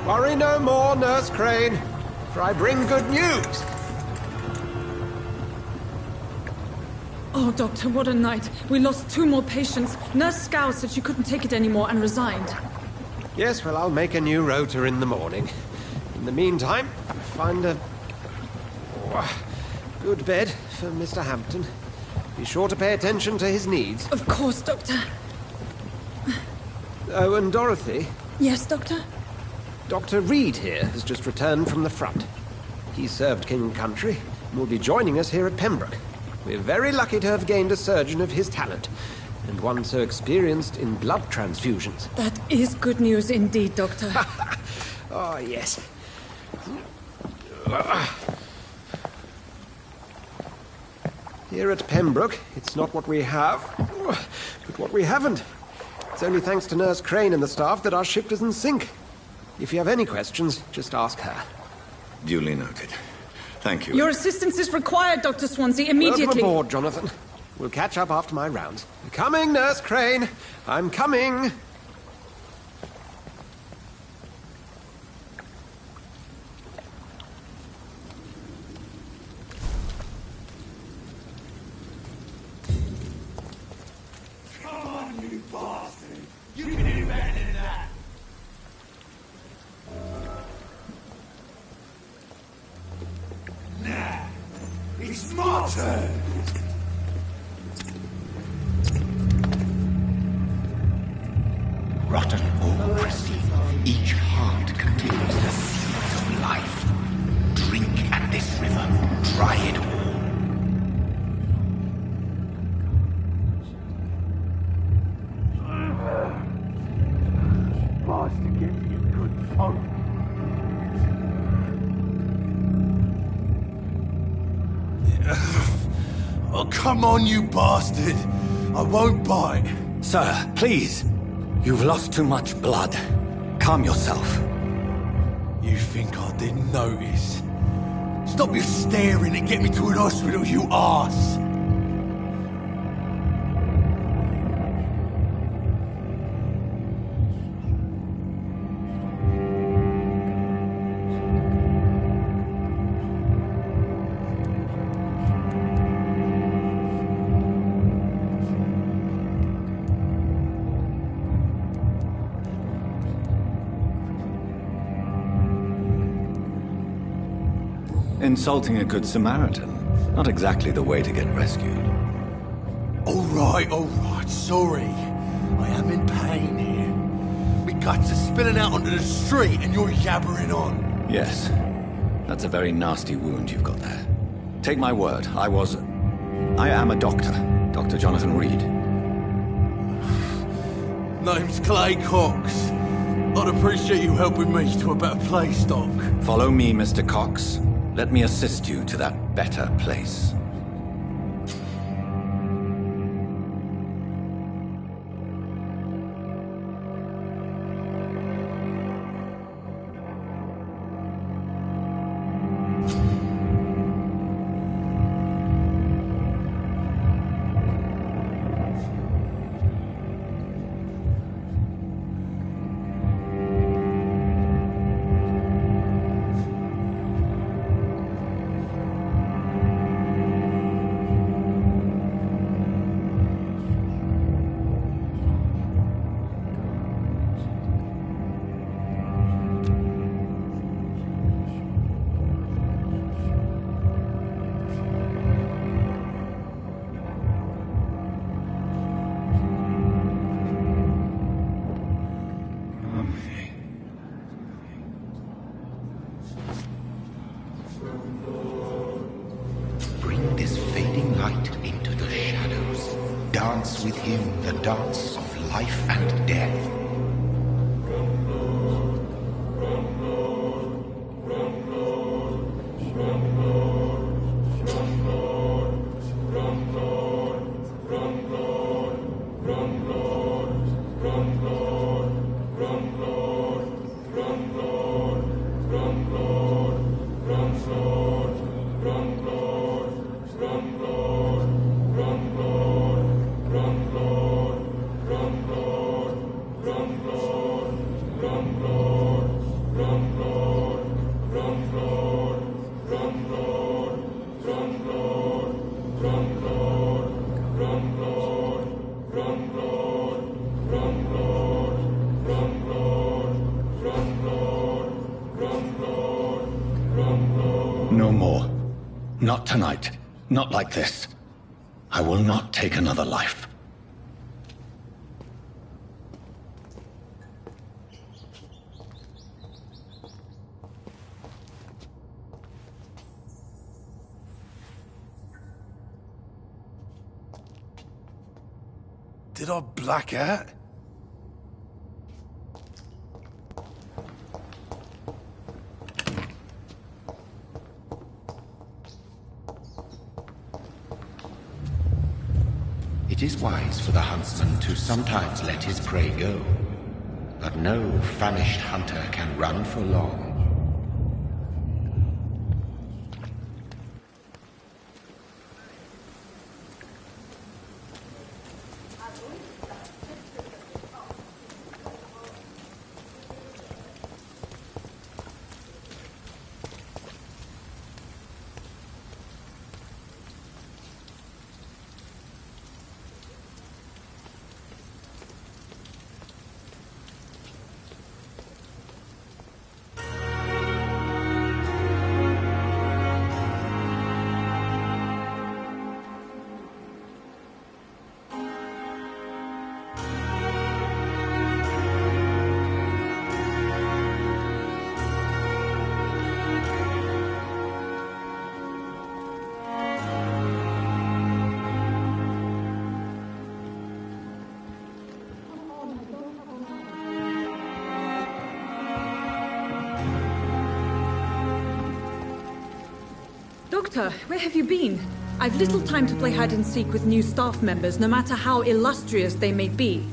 Worry no more, Nurse Crane, for I bring good news. Oh, Doctor, what a night. We lost 2 more patients. Nurse Scow said she couldn't take it anymore and resigned. Yes, well, I'll make a new rota in the morning. In the meantime, find a good bed for Mr. Hampton. Be sure to pay attention to his needs. Of course, Doctor. Oh, and Dorothy? Yes, Doctor? Dr. Reed here has just returned from the front. He served King and Country and will be joining us here at Pembroke. We're very lucky to have gained a surgeon of his talent, and one so experienced in blood transfusions. That is good news indeed, Doctor. Oh, yes. Here at Pembroke, it's not what we have, but what we haven't. It's only thanks to Nurse Crane and the staff that our ship doesn't sink. If you have any questions, just ask her. Duly noted. Thank you. Your assistance is required, Dr. Swansea, immediately. Welcome aboard, Jonathan. We'll catch up after my rounds. I'm coming, Nurse Crane. I'm coming. Come on, you bastard! You can do better than that! Nah, it's my turn! Rotten or pristine, each heart contains the seeds of life. Drink at this river, try it all. Pass to get you good folk. Oh, come on, you bastard! I won't bite. Sir, please. You've lost too much blood. Calm yourself. You think I didn't notice? Stop your staring and get me to an hospital, you arse! Insulting a good Samaritan. Not exactly the way to get rescued. All right, sorry. I am in pain here. Me guts are spilling out onto the street and you're yabbering on. Yes. That's a very nasty wound you've got there. Take my word, I am a doctor. Dr. Jonathan Reed. Name's Clay Cox. I'd appreciate you helping me to a better place, Doc. Follow me, Mr. Cox. Let me assist you to that better place. Bring this fading light into the shadows. Dance with him the dance of life and death. No more. Not tonight. Not like this. I will not take another life. Did I black out? It is wise for the huntsman to sometimes let his prey go, but no famished hunter can run for long. Doctor, where have you been? I've little time to play hide-and-seek with new staff members, no matter how illustrious they may be.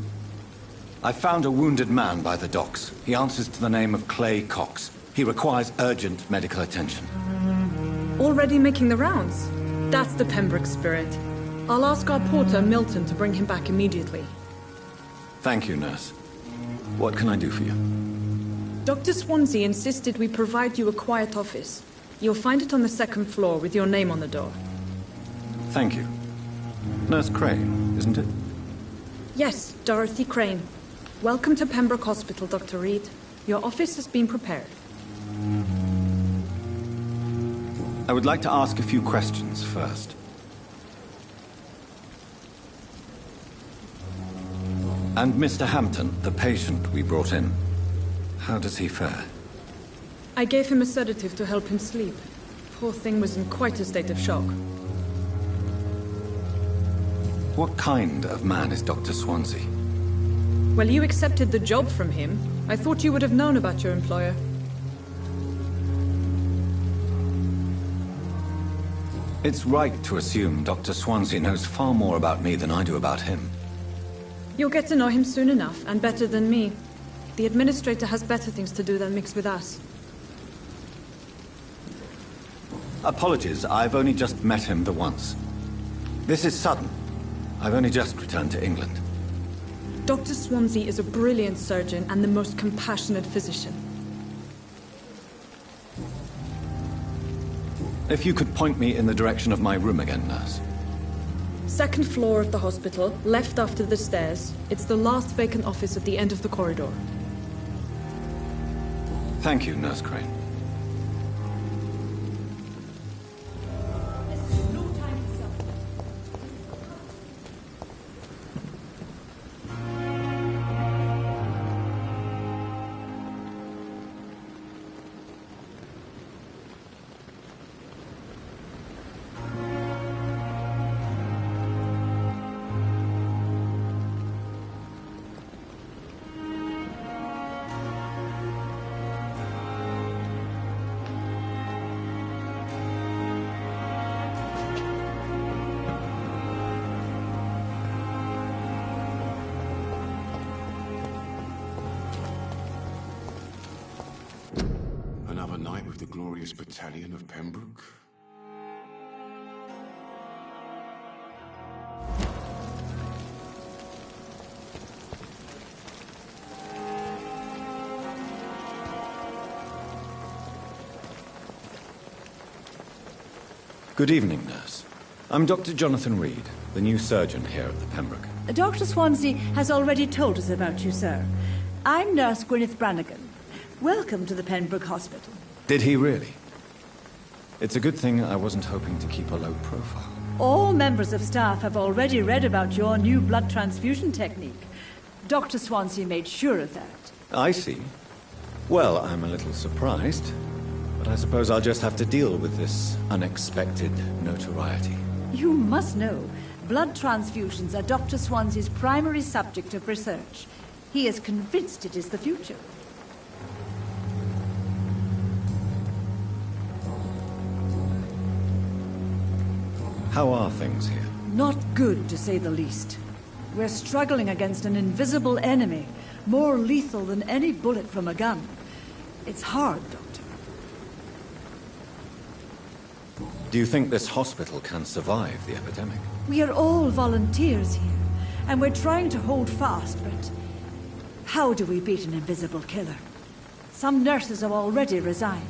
I found a wounded man by the docks. He answers to the name of Clay Cox. He requires urgent medical attention. Already making the rounds? That's the Pembroke spirit. I'll ask our porter, Milton, to bring him back immediately. Thank you, nurse. What can I do for you? Dr. Swansea insisted we provide you a quiet office. You'll find it on the second floor with your name on the door. Thank you. Nurse Crane, isn't it? Yes, Dorothy Crane. Welcome to Pembroke Hospital, Dr. Reed. Your office has been prepared. I would like to ask a few questions first. And Mr. Hampton, the patient we brought in, how does he fare? I gave him a sedative to help him sleep. Poor thing was in quite a state of shock. What kind of man is Dr. Swansea? Well, you accepted the job from him. I thought you would have known about your employer. It's right to assume Dr. Swansea knows far more about me than I do about him. You'll get to know him soon enough, and better than me. The administrator has better things to do than mix with us. Apologies, I've only just met him the once. This is sudden. I've only just returned to England. Dr. Swansea is a brilliant surgeon and the most compassionate physician. If you could point me in the direction of my room again, nurse. Second floor of the hospital, left after the stairs. It's the last vacant office at the end of the corridor. Thank you, Nurse Crane. Another night with the glorious battalion of Pembroke? Good evening, nurse. I'm Dr. Jonathan Reed, the new surgeon here at the Pembroke. Dr. Swansea has already told us about you, sir. I'm Nurse Gwyneth Brannigan. Welcome to the Pembroke Hospital. Did he really? It's a good thing I wasn't hoping to keep a low profile. All members of staff have already read about your new blood transfusion technique. Dr. Swansea made sure of that. I see. Well, I'm a little surprised, but I suppose I'll just have to deal with this unexpected notoriety. You must know, blood transfusions are Dr. Swansea's primary subject of research. He is convinced it is the future. How are things here? Not good, to say the least. We're struggling against an invisible enemy, more lethal than any bullet from a gun. It's hard, Doctor. Do you think this hospital can survive the epidemic? We are all volunteers here, and we're trying to hold fast, but how do we beat an invisible killer? Some nurses have already resigned.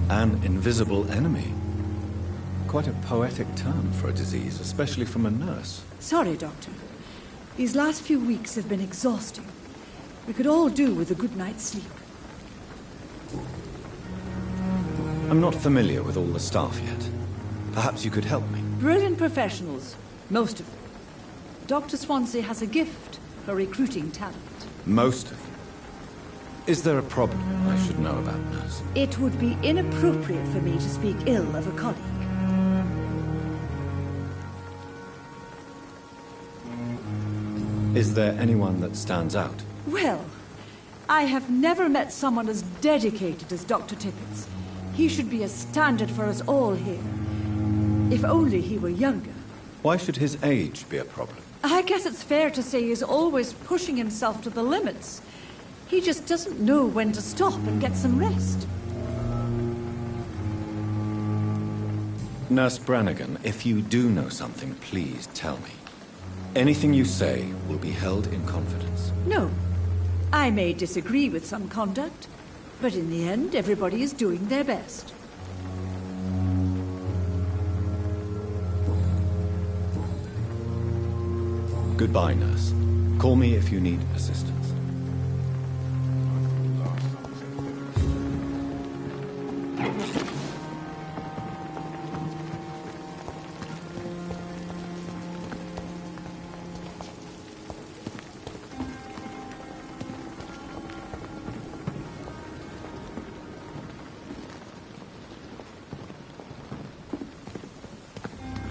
An invisible enemy? Quite a poetic term for a disease, especially from a nurse. Sorry, Doctor. These last few weeks have been exhausting. We could all do with a good night's sleep. I'm not familiar with all the staff yet. Perhaps you could help me. Brilliant professionals, most of them. Dr. Swansea has a gift for recruiting talent. Most of them? Is there a problem I should know about, nurse? It would be inappropriate for me to speak ill of a colleague. Is there anyone that stands out? Well, I have never met someone as dedicated as Dr. Tippett. He should be a standard for us all here. If only he were younger. Why should his age be a problem? I guess it's fair to say he's always pushing himself to the limits. He just doesn't know when to stop and get some rest. Nurse Brannigan, if you do know something, please tell me. Anything you say will be held in confidence. No. I may disagree with some conduct, but in the end, everybody is doing their best. Goodbye, nurse. Call me if you need assistance.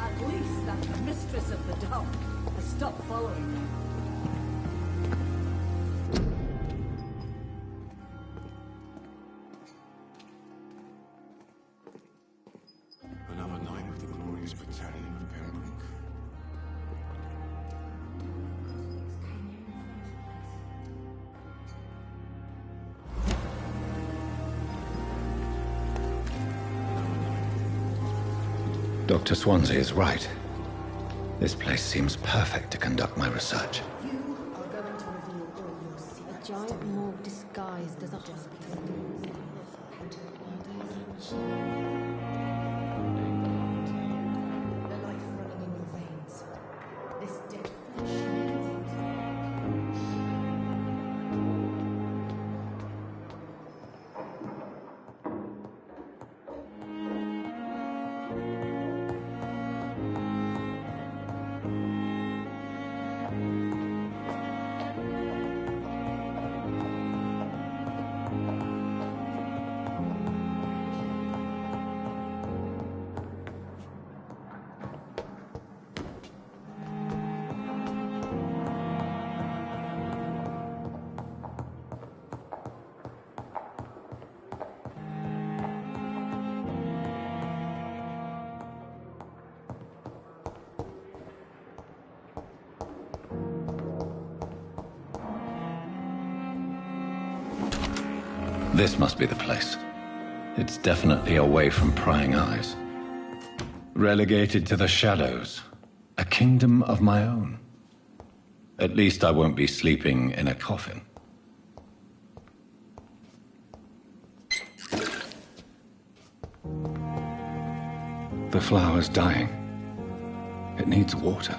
At least that mistress of the dark has stopped following them. Another night of the glorious battalion of Pembroke. Dr. Swansea is right. This place seems perfect to conduct my research. You are going to reveal all your secrets. A giant morgue disguised as a hospital. The life running in your veins. This dead flesh needs it. This must be the place. It's definitely away from prying eyes. Relegated to the shadows. A kingdom of my own. At least I won't be sleeping in a coffin. The flower's dying. It needs water.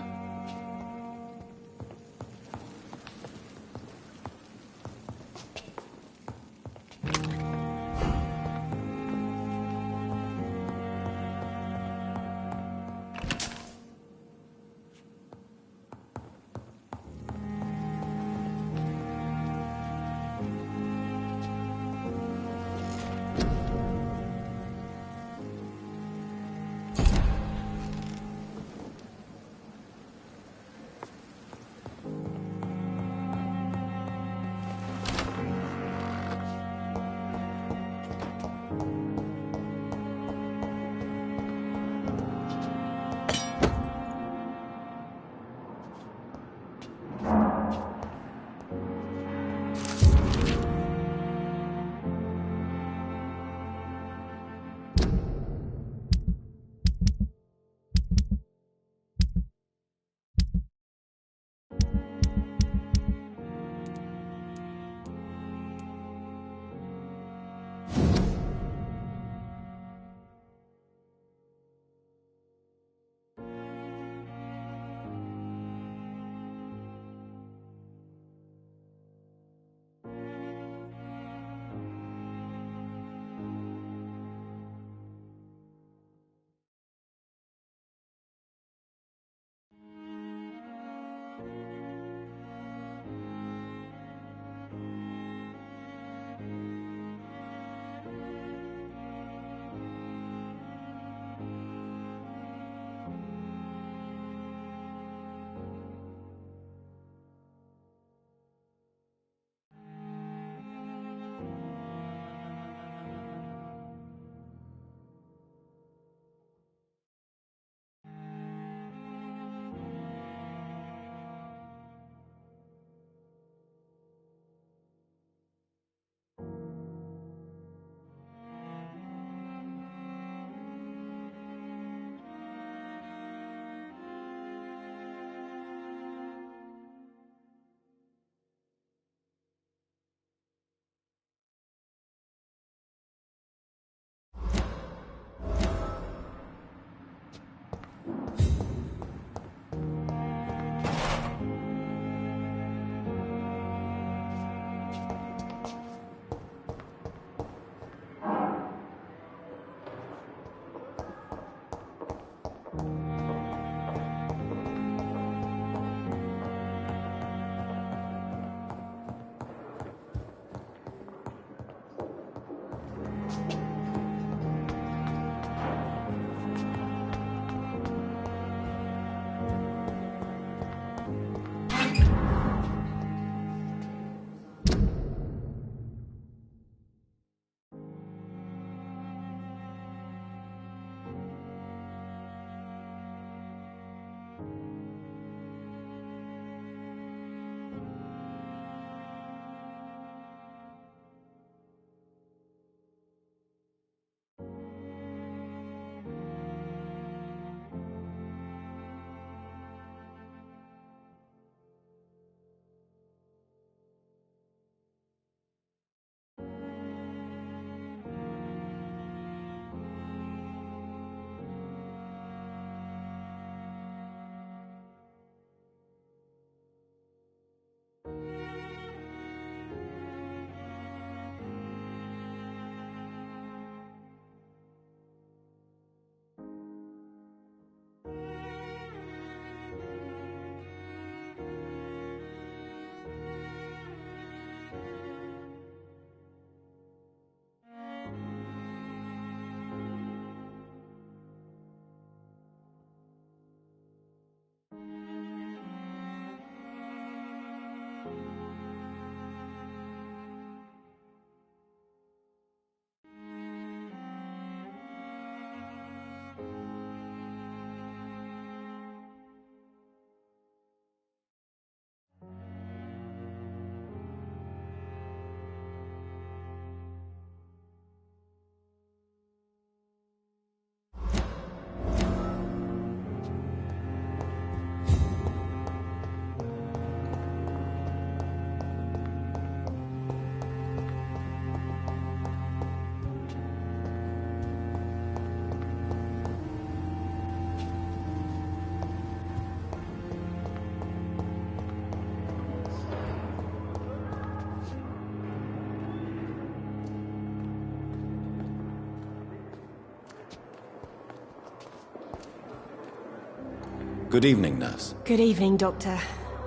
Good evening, nurse. Good evening, Doctor.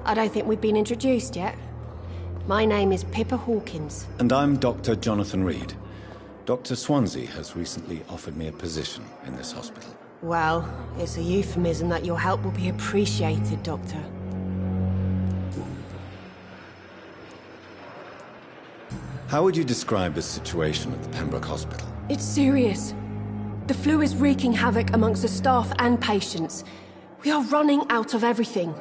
I don't think we've been introduced yet. My name is Pippa Hawkins. And I'm Dr. Jonathan Reed. Dr. Swansea has recently offered me a position in this hospital. Well, it's a euphemism that your help will be appreciated, Doctor. How would you describe the situation at the Pembroke Hospital? It's serious. The flu is wreaking havoc amongst the staff and patients. We are running out of everything.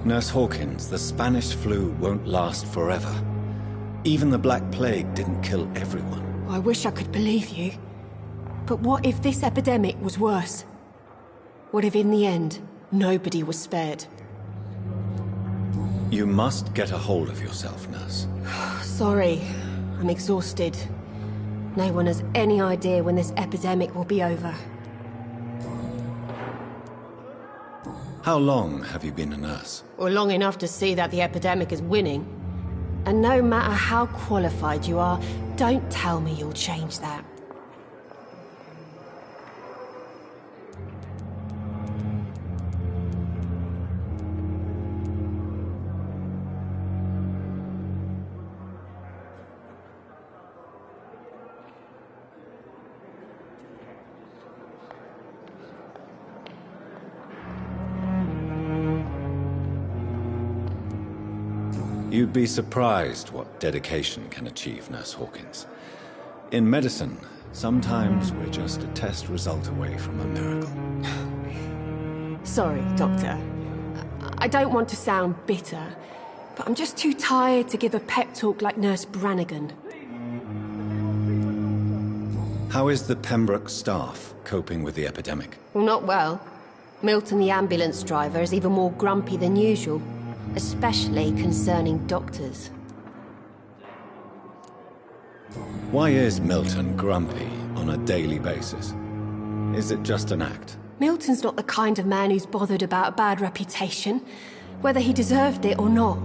Nurse Hawkins, the Spanish flu won't last forever. Even the Black Plague didn't kill everyone. I wish I could believe you. But what if this epidemic was worse? What if in the end, nobody was spared? You must get a hold of yourself, nurse. Sorry, I'm exhausted. No one has any idea when this epidemic will be over. How long have you been a nurse? Well, long enough to see that the epidemic is winning. And no matter how qualified you are, don't tell me you'll change that. You'd be surprised what dedication can achieve, Nurse Hawkins. In medicine, sometimes we're just a test result away from a miracle. Sorry, Doctor. I don't want to sound bitter, but I'm just too tired to give a pep talk like Nurse Brannigan. How is the Pembroke staff coping with the epidemic? Well, not well. Milton, the ambulance driver, is even more grumpy than usual. Especially concerning doctors. Why is Milton grumpy on a daily basis? Is it just an act? Milton's not the kind of man who's bothered about a bad reputation, whether he deserved it or not.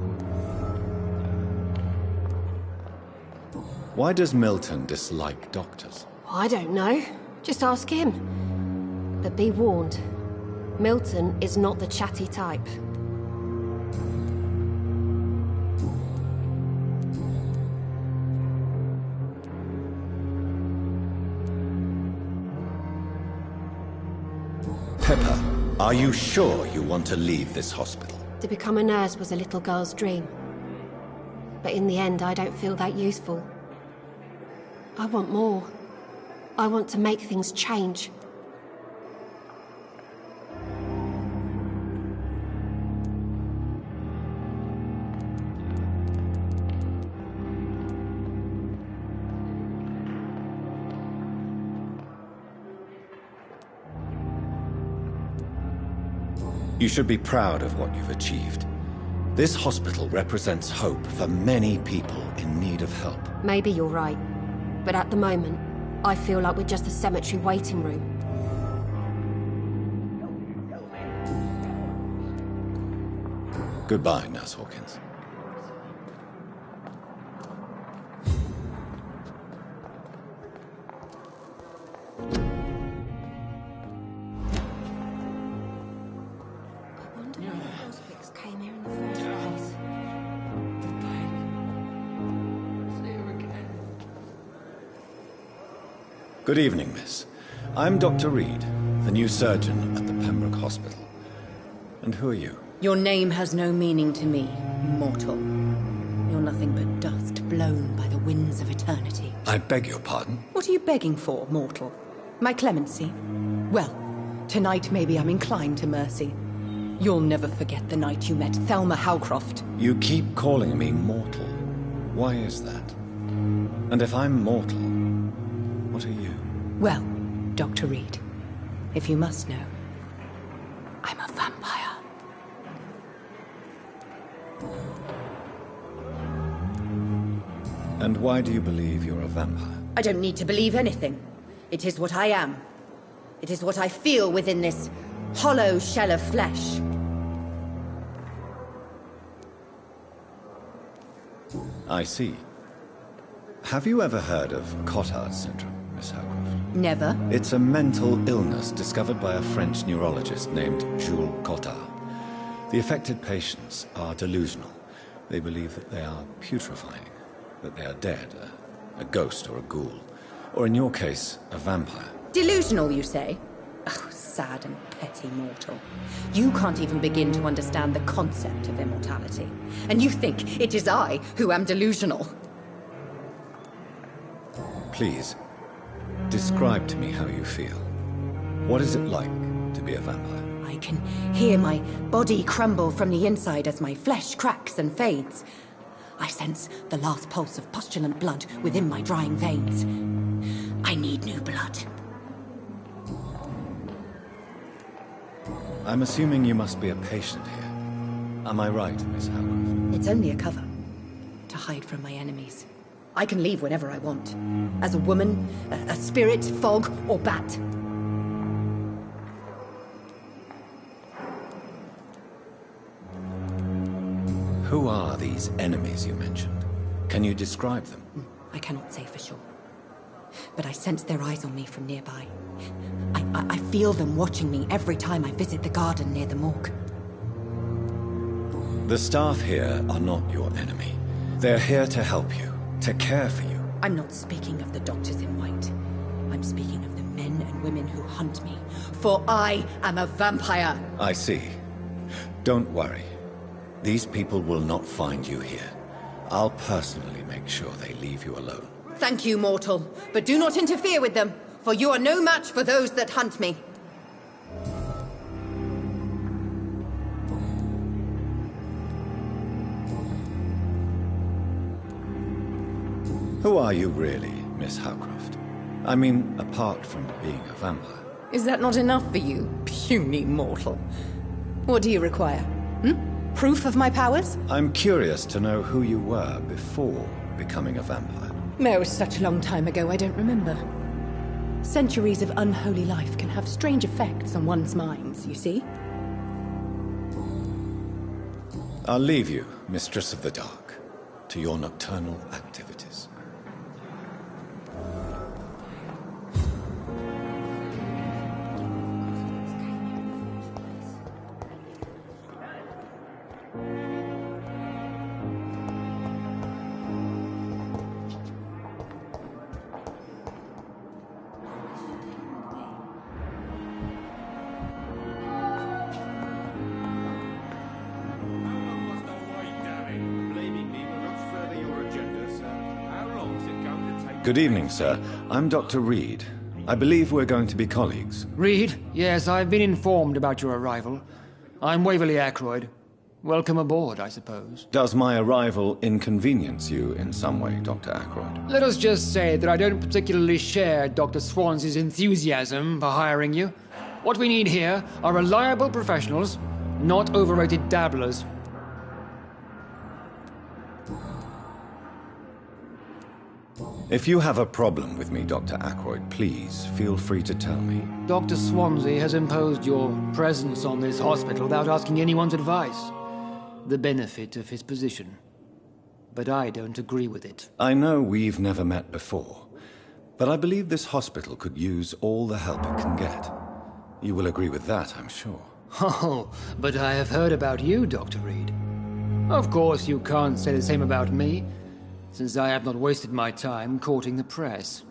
Why does Milton dislike doctors? I don't know. Just ask him. But be warned, Milton is not the chatty type. Pippa, are you sure you want to leave this hospital? To become a nurse was a little girl's dream. But in the end, I don't feel that useful. I want more. I want to make things change. You should be proud of what you've achieved. This hospital represents hope for many people in need of help. Maybe you're right. But at the moment, I feel like we're just a cemetery waiting room. Goodbye, Nurse Hawkins. Good evening, miss. I'm Dr. Reed, the new surgeon at the Pembroke Hospital. And who are you? Your name has no meaning to me, mortal. You're nothing but dust blown by the winds of eternity. I beg your pardon? What are you begging for, mortal? My clemency? Well, tonight maybe I'm inclined to mercy. You'll never forget the night you met Thelma Howcroft. You keep calling me mortal. Why is that? And if I'm mortal, what are you? Well, Dr. Reed, if you must know, I'm a vampire. And why do you believe you're a vampire? I don't need to believe anything. It is what I am. It is what I feel within this hollow shell of flesh. I see. Have you ever heard of Cotard syndrome, Miss Howcroft? Never. It's a mental illness discovered by a French neurologist named Jules Cotard. The affected patients are delusional. They believe that they are putrefying, that they are dead, a ghost or a ghoul, or in your case, a vampire. Delusional, you say? Oh, sad and petty mortal. You can't even begin to understand the concept of immortality. And you think it is I who am delusional. Please, describe to me how you feel. What is it like to be a vampire? I can hear my body crumble from the inside as my flesh cracks and fades. I sense the last pulse of postulant blood within my drying veins. I need new blood. I'm assuming you must be a patient here. Am I right, Miss Howard? It's only a cover. To hide from my enemies. I can leave whenever I want. As a woman, a spirit, fog, or bat. Who are these enemies you mentioned? Can you describe them? I cannot say for sure. But I sense their eyes on me from nearby. I feel them watching me every time I visit the garden near the morgue. The staff here are not your enemy. They're here to help you, to care for you. I'm not speaking of the doctors in white. I'm speaking of the men and women who hunt me. For I am a vampire! I see. Don't worry. These people will not find you here. I'll personally make sure they leave you alone. Thank you, mortal. But do not interfere with them, for you are no match for those that hunt me. Who are you really, Miss Howcroft? I mean, apart from being a vampire. Is that not enough for you, puny mortal? What do you require? Proof of my powers? I'm curious to know who you were before becoming a vampire. It was such a long time ago, I don't remember. Centuries of unholy life can have strange effects on one's minds, you see? I'll leave you, Mistress of the Dark, to your nocturnal activities. Good evening, sir. I'm Dr. Reed. I believe we're going to be colleagues. Reed? Yes, I've been informed about your arrival. I'm Waverly Ackroyd. Welcome aboard, I suppose. Does my arrival inconvenience you in some way, Dr. Ackroyd? Let us just say that I don't particularly share Dr. Swansea's enthusiasm for hiring you. What we need here are reliable professionals, not overrated dabblers. If you have a problem with me, Dr. Ackroyd, please feel free to tell me. Dr. Swansea has imposed your presence on this hospital without asking anyone's advice. The benefit of his position. But I don't agree with it. I know we've never met before, but I believe this hospital could use all the help it can get. You will agree with that, I'm sure. Oh, but I have heard about you, Dr. Reed. Of course you can't say the same about me, since I have not wasted my time courting the press.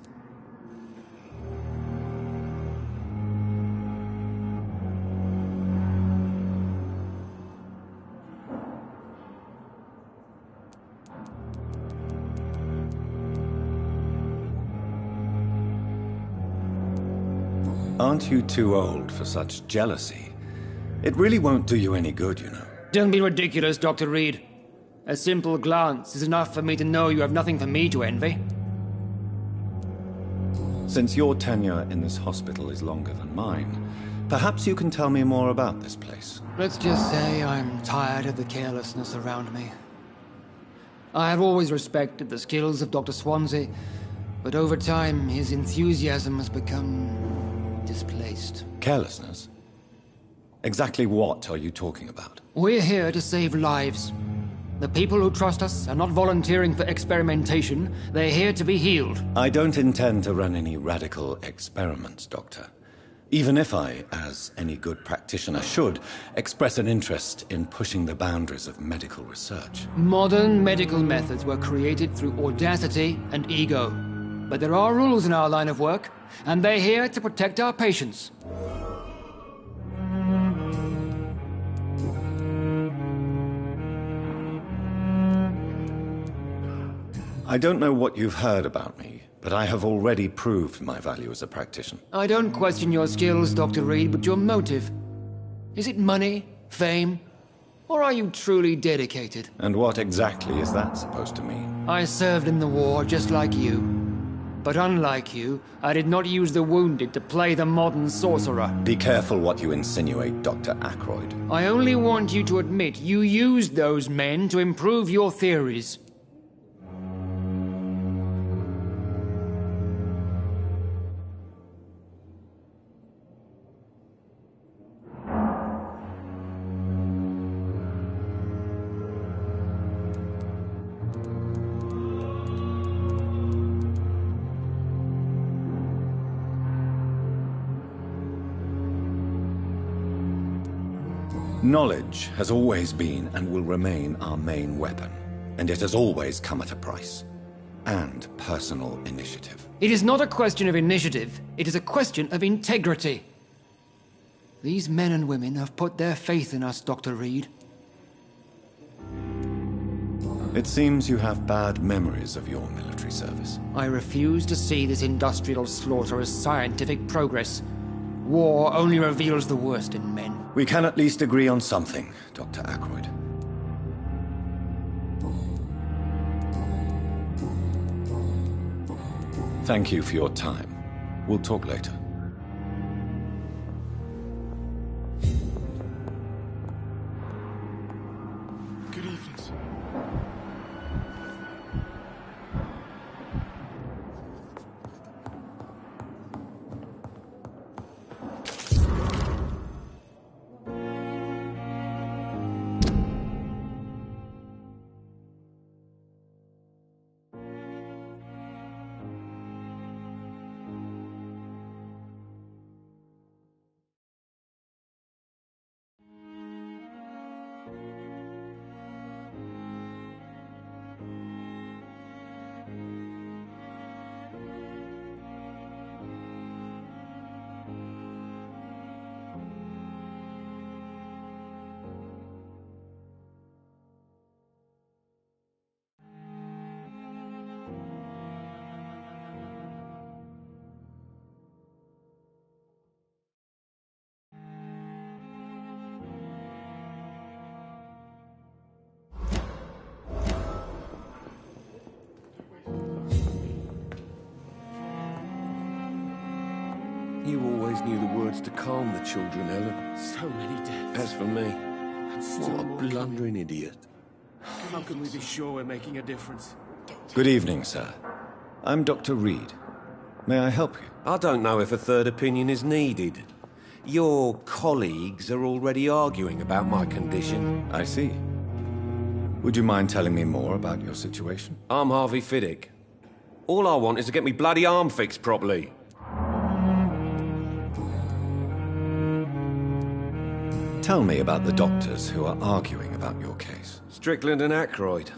Aren't you too old for such jealousy? It really won't do you any good, you know. Don't be ridiculous, Dr. Reed. A simple glance is enough for me to know you have nothing for me to envy. Since your tenure in this hospital is longer than mine, perhaps you can tell me more about this place. Let's just say I'm tired of the carelessness around me. I have always respected the skills of Dr. Swansea, but over time his enthusiasm has become displaced. The people who trust us are not volunteering for experimentation. They're here to be healed. I don't intend to run any radical experiments, Doctor. Even if I, as any good practitioner should, express an interest in pushing the boundaries of medical research. Modern medical methods were created through audacity and ego. But there are rules in our line of work, and they're here to protect our patients. I don't know what you've heard about me, but I have already proved my value as a practitioner. I don't question your skills, Dr. Reed, but your motive. Is it money, fame, or are you truly dedicated? And what exactly is that supposed to mean? I served in the war just like you. But unlike you, I did not use the wounded to play the modern sorcerer. Be careful what you insinuate, Dr. Ackroyd. I only want you to admit you used those men to improve your theories. Knowledge has always been and will remain our main weapon, and it has always come at a price. And personal initiative. It is not a question of initiative, it is a question of integrity. These men and women have put their faith in us, Dr. Reed. It seems you have bad memories of your military service. I refuse to see this industrial slaughter as scientific progress. War only reveals the worst in men. We can at least agree on something, Dr. Ackroyd. Thank you for your time. We'll talk later. Good evening, sir. You always knew the words to calm the children, Ellen. So many deaths. As for me, what a blundering idiot. How can we be sure we're making a difference? Good evening, sir. I'm Dr. Reed. May I help you? I don't know if a third opinion is needed. Your colleagues are already arguing about my condition. I see. Would you mind telling me more about your situation? I'm Harvey Fiddick. All I want is to get me bloody arm fixed properly. Tell me about the doctors who are arguing about your case. Strickland and Ackroyd.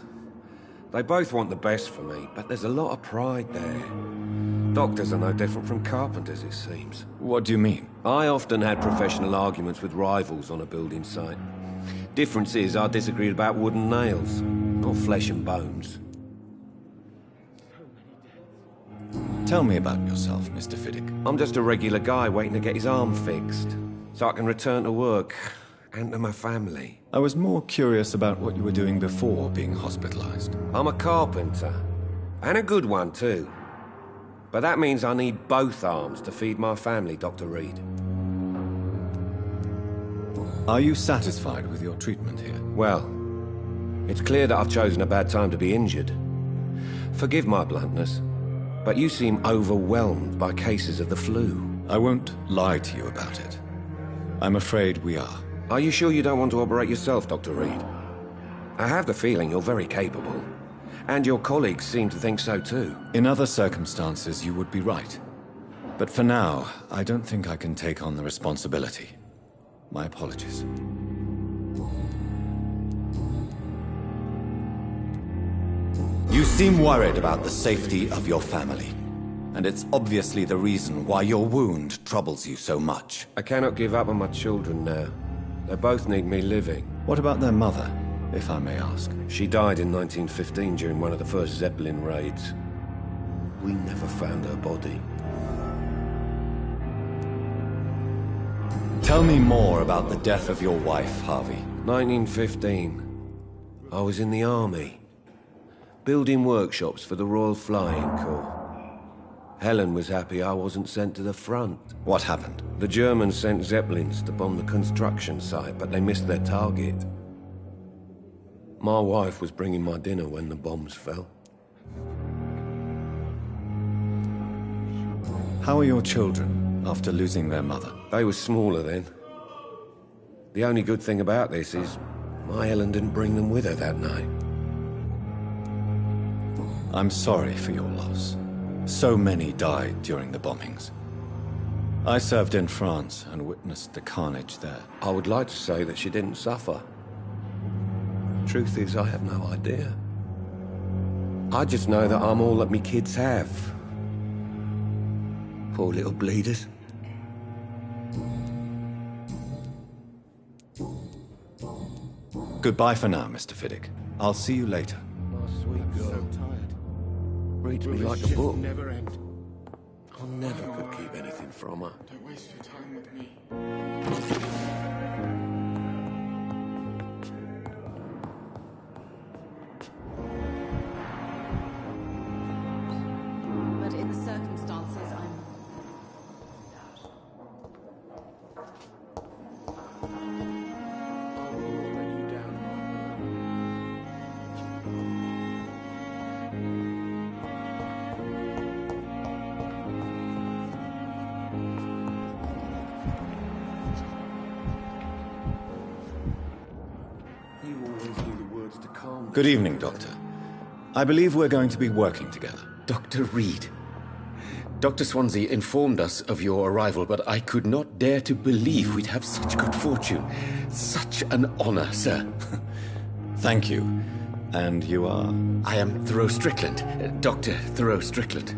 They both want the best for me, but there's a lot of pride there. Doctors are no different from carpenters, it seems. What do you mean? I often had professional arguments with rivals on a building site. Difference is I disagreed about wooden nails, not flesh and bones. Tell me about yourself, Mr. Fiddick. I'm just a regular guy waiting to get his arm fixed, so I can return to work and to my family. I was more curious about what you were doing before being hospitalized. I'm a carpenter, and a good one too. But that means I need both arms to feed my family, Dr. Reed. Are you satisfied with your treatment here? Well, it's clear that I've chosen a bad time to be injured. Forgive my bluntness, but you seem overwhelmed by cases of the flu. I won't lie to you about it. I'm afraid we are. Are you sure you don't want to operate yourself, Dr. Reed? I have the feeling you're very capable. And your colleagues seem to think so too. In other circumstances, you would be right. But for now, I don't think I can take on the responsibility. My apologies. You seem worried about the safety of your family. And it's obviously the reason why your wound troubles you so much. I cannot give up on my children now. They both need me living. What about their mother, if I may ask? She died in 1915 during one of the first Zeppelin raids. We never found her body. Tell me more about the death of your wife, Harvey. 1915. I was in the army, building workshops for the Royal Flying Corps. Helen was happy I wasn't sent to the front. What happened? The Germans sent Zeppelins to bomb the construction site, but they missed their target. My wife was bringing my dinner when the bombs fell. How are your children after losing their mother? They were smaller then. The only good thing about this is my Helen didn't bring them with her that night. I'm sorry for your loss. So many died during the bombings. I served in France and witnessed the carnage there. I would like to say that she didn't suffer. Truth is, I have no idea. I just know that I'm all that me kids have. Poor little bleeders. Goodbye for now, Mr. Fiddick. I'll see you later. My sweet girl. So tired. Reads me like a book. Never end. I never could keep anything from her. Don't waste your time with me. But in the circumstances, Good evening, Doctor. I believe we're going to be working together. Dr. Reed. Dr. Swansea informed us of your arrival, but I could not dare to believe we'd have such good fortune. Such an honor, sir. Thank you. And you are? I am Thoreau Strickland, Dr. Thoreau Strickland.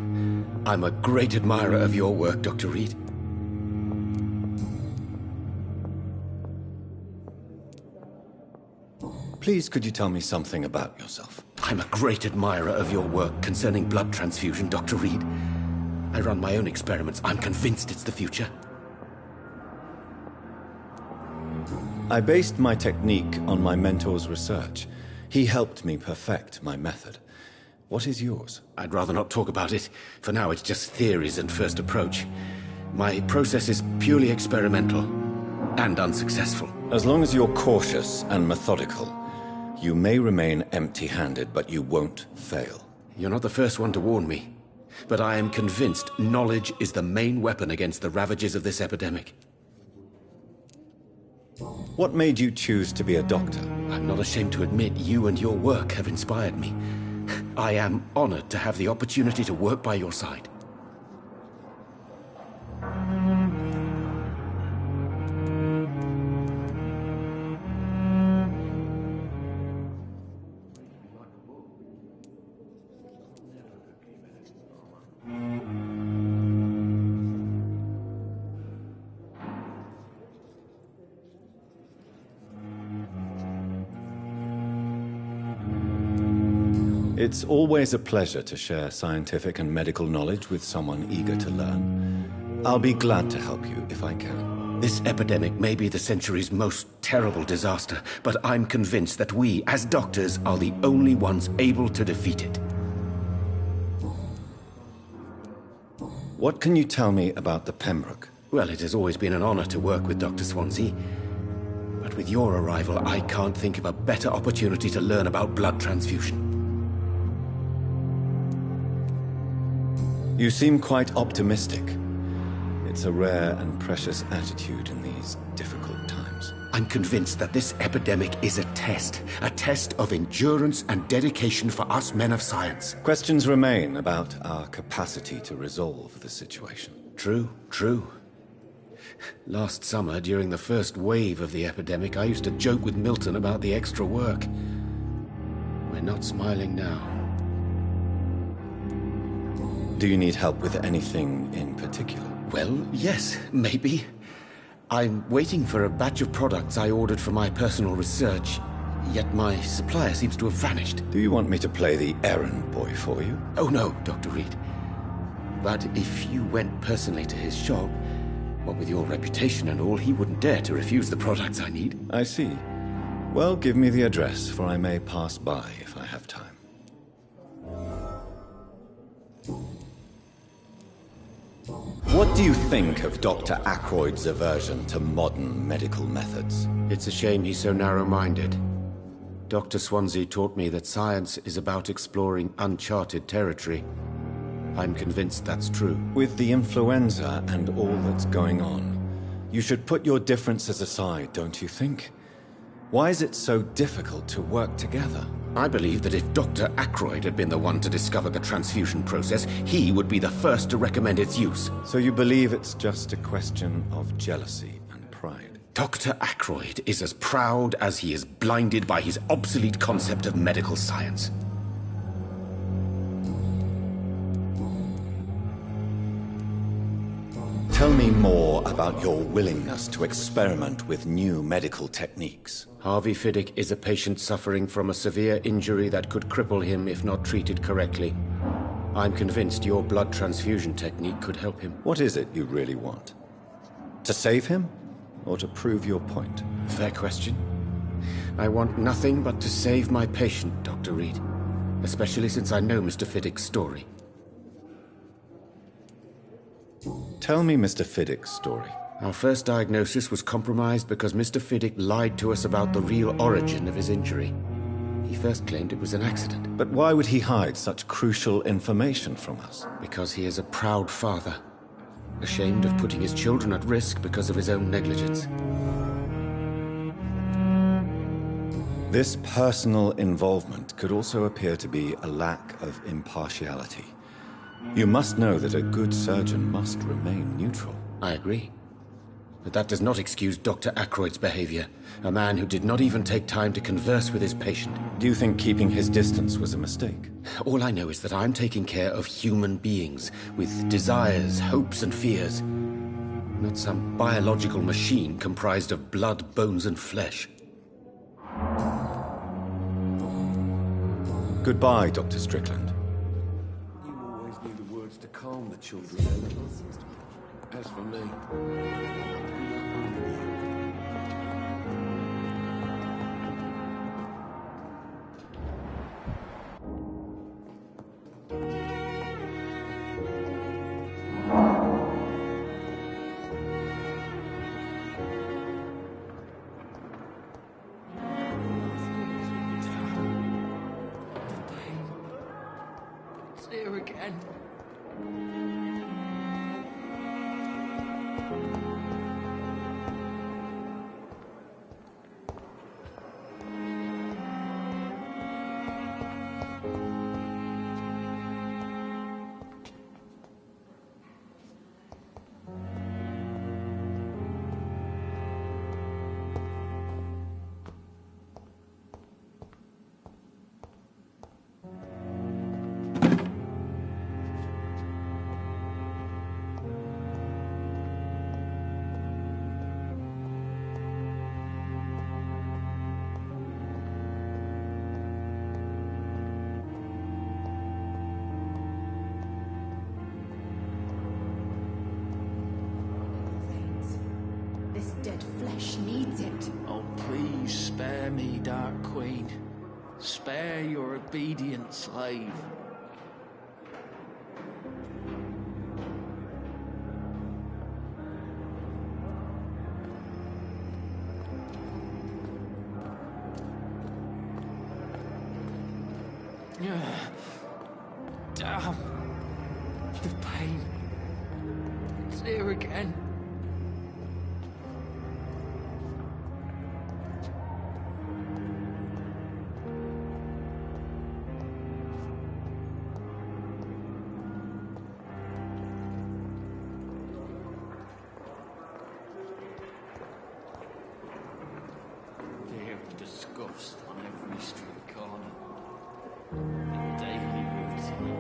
I'm a great admirer of your work, Dr. Reed. Please, could you tell me something about yourself? I'm a great admirer of your work concerning blood transfusion, Dr. Reed. I run my own experiments. I'm convinced it's the future. I based my technique on my mentor's research. He helped me perfect my method. What is yours? I'd rather not talk about it. For now, it's just theories and first approach. My process is purely experimental and unsuccessful. As long as you're cautious and methodical, you may remain empty-handed, but you won't fail. You're not the first one to warn me, but I am convinced knowledge is the main weapon against the ravages of this epidemic. What made you choose to be a doctor? I'm not ashamed to admit you and your work have inspired me. I am honored to have the opportunity to work by your side. It's always a pleasure to share scientific and medical knowledge with someone eager to learn. I'll be glad to help you if I can. This epidemic may be the century's most terrible disaster, but I'm convinced that we, as doctors, are the only ones able to defeat it. What can you tell me about the Pembroke? Well, it has always been an honor to work with Dr. Swansea. But with your arrival, I can't think of a better opportunity to learn about blood transfusion. You seem quite optimistic. It's a rare and precious attitude in these difficult times. I'm convinced that this epidemic is a test of endurance and dedication for us men of science. Questions remain about our capacity to resolve the situation. True, true. Last summer, during the first wave of the epidemic, I used to joke with Milton about the extra work. We're not smiling now. Do you need help with anything in particular? Well, yes, maybe. I'm waiting for a batch of products I ordered for my personal research, yet my supplier seems to have vanished. Do you want me to play the errand boy for you? Oh no, Dr. Reed. But if you went personally to his shop, what with your reputation and all, he wouldn't dare to refuse the products I need. I see. Well, give me the address, for I may pass by if I have time. What do you think of Dr. Ackroyd's aversion to modern medical methods? It's a shame he's so narrow-minded. Dr. Swansea taught me that science is about exploring uncharted territory. I'm convinced that's true. With the influenza and all that's going on, you should put your differences aside, don't you think? Why is it so difficult to work together? I believe that if Dr. Ackroyd had been the one to discover the transfusion process, he would be the first to recommend its use. So you believe it's just a question of jealousy and pride? Dr. Ackroyd is as proud as he is blinded by his obsolete concept of medical science. Tell me more about your willingness to experiment with new medical techniques. Harvey Fiddick is a patient suffering from a severe injury that could cripple him if not treated correctly. I'm convinced your blood transfusion technique could help him. What is it you really want? To save him, or to prove your point? Fair question. I want nothing but to save my patient, Dr. Reed. Especially since I know Mr. Fiddick's story. Tell me Mr. Fiddick's story. Our first diagnosis was compromised because Mr. Fiddick lied to us about the real origin of his injury. He first claimed it was an accident. But why would he hide such crucial information from us? Because he is a proud father, ashamed of putting his children at risk because of his own negligence. This personal involvement could also appear to be a lack of impartiality. You must know that a good surgeon must remain neutral. I agree. But that does not excuse Dr. Ackroyd's behavior. A man who did not even take time to converse with his patient. Do you think keeping his distance was a mistake? All I know is that I'm taking care of human beings with desires, hopes, and fears. Not some biological machine comprised of blood, bones, and flesh. Goodbye, Dr. Strickland. To calm the children. As for me... It's here again. Dead flesh needs it. Oh, please spare me, Dark Queen. Spare your obedient slave. Damn. The pain. It's here again. dust on every street corner. In daily routine.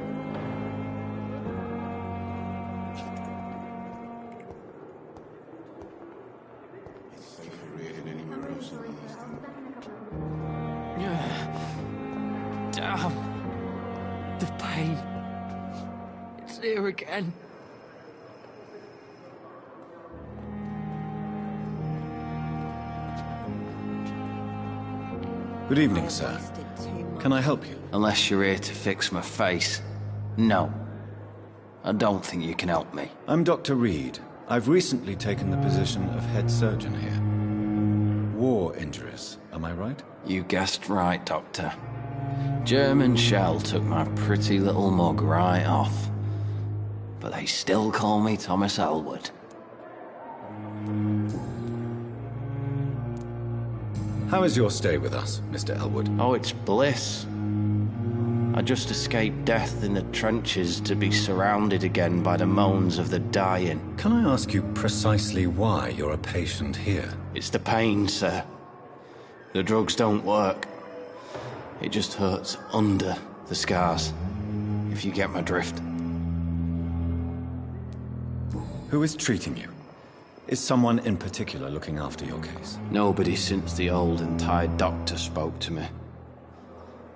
Damn. The pain. It's here again. Good evening, sir. Can I help you? Unless you're here to fix my face. No. I don't think you can help me. I'm Dr. Reed. I've recently taken the position of head surgeon here. War injuries, am I right? You guessed right, Doctor. German shell took my pretty little mug right off. But they still call me Thomas Elwood. How is your stay with us, Mr. Elwood? Oh, it's bliss. I just escaped death in the trenches to be surrounded again by the moans of the dying. Can I ask you precisely why you're a patient here? It's the pain, sir. The drugs don't work. It just hurts under the scars, if you get my drift. Who is treating you? Is someone in particular looking after your case? Nobody since the old and tired doctor spoke to me.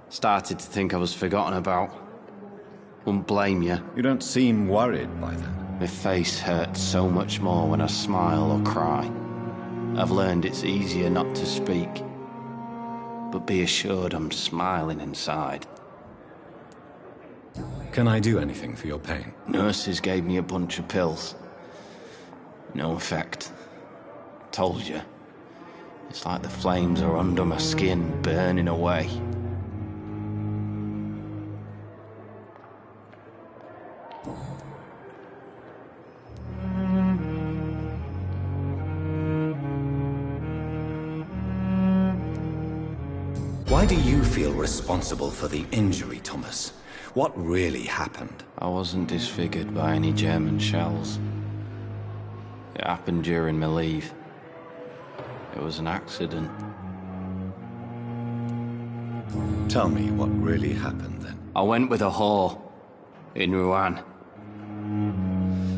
Started to think I was forgotten about. Wouldn't blame you. You don't seem worried by that. My face hurts so much more when I smile or cry. I've learned it's easier not to speak. But be assured I'm smiling inside. Can I do anything for your pain? Nurses gave me a bunch of pills. No effect. Told you. It's like the flames are under my skin, burning away. Why do you feel responsible for the injury, Thomas? What really happened? I wasn't disfigured by any German shells. It happened during my leave. It was an accident. Tell me what really happened then. I went with a whore in Rouen.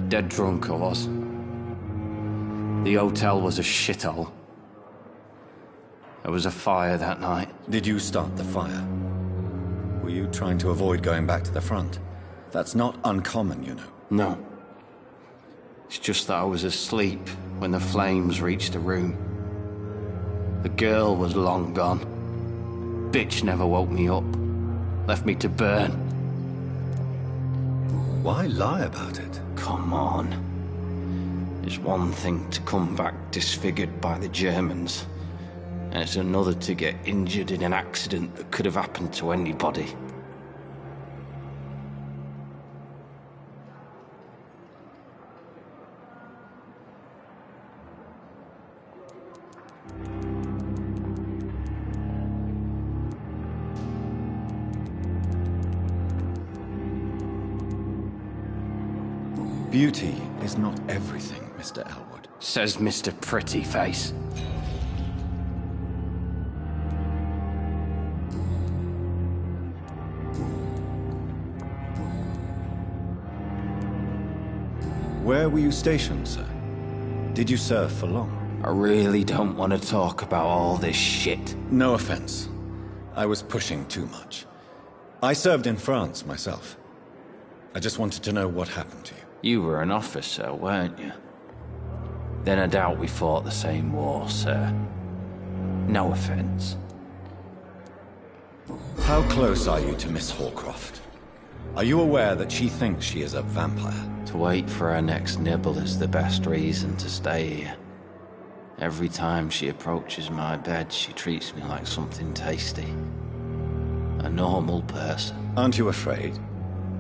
Dead drunk I was. The hotel was a shithole. There was a fire that night. Did you start the fire? Were you trying to avoid going back to the front? That's not uncommon, you know. No. It's just that I was asleep when the flames reached the room. The girl was long gone. Bitch never woke me up. Left me to burn. Why lie about it? Come on. It's one thing to come back disfigured by the Germans. And it's another to get injured in an accident that could have happened to anybody. Beauty is not everything, Mr. Elwood. Says Mr. Pretty Face. Where were you stationed, sir? Did you serve for long? I really don't want to talk about all this shit. No offense. I was pushing too much. I served in France myself. I just wanted to know what happened to you. You were an officer, weren't you? Then I doubt we fought the same war, sir. No offense. How close are you to Miss Hallcroft? Are you aware that she thinks she is a vampire? To wait for her next nibble is the best reason to stay here. Every time she approaches my bed, she treats me like something tasty. A normal person. Aren't you afraid?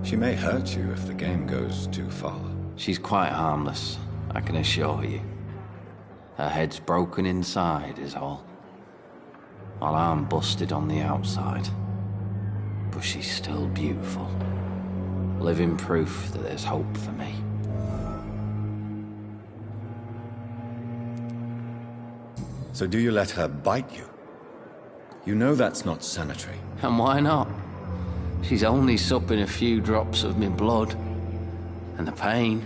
She may hurt you if the game goes too far. She's quite harmless, I can assure you. Her head's broken inside is all. While I'm busted on the outside. But she's still beautiful. Living proof that there's hope for me. So do you let her bite you? You know that's not sanitary. And why not? She's only supping a few drops of me blood. And the pain,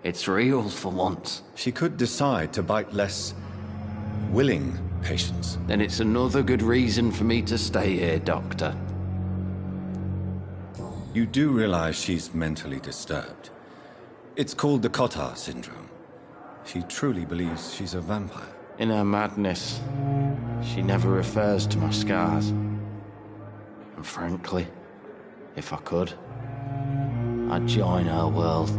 it's real for once. She could decide to bite less willing patients. Then it's another good reason for me to stay here, Doctor. You do realize she's mentally disturbed. It's called the Cotard syndrome. She truly believes she's a vampire. In her madness, she never refers to my scars. And frankly, if I could, I'd join her world.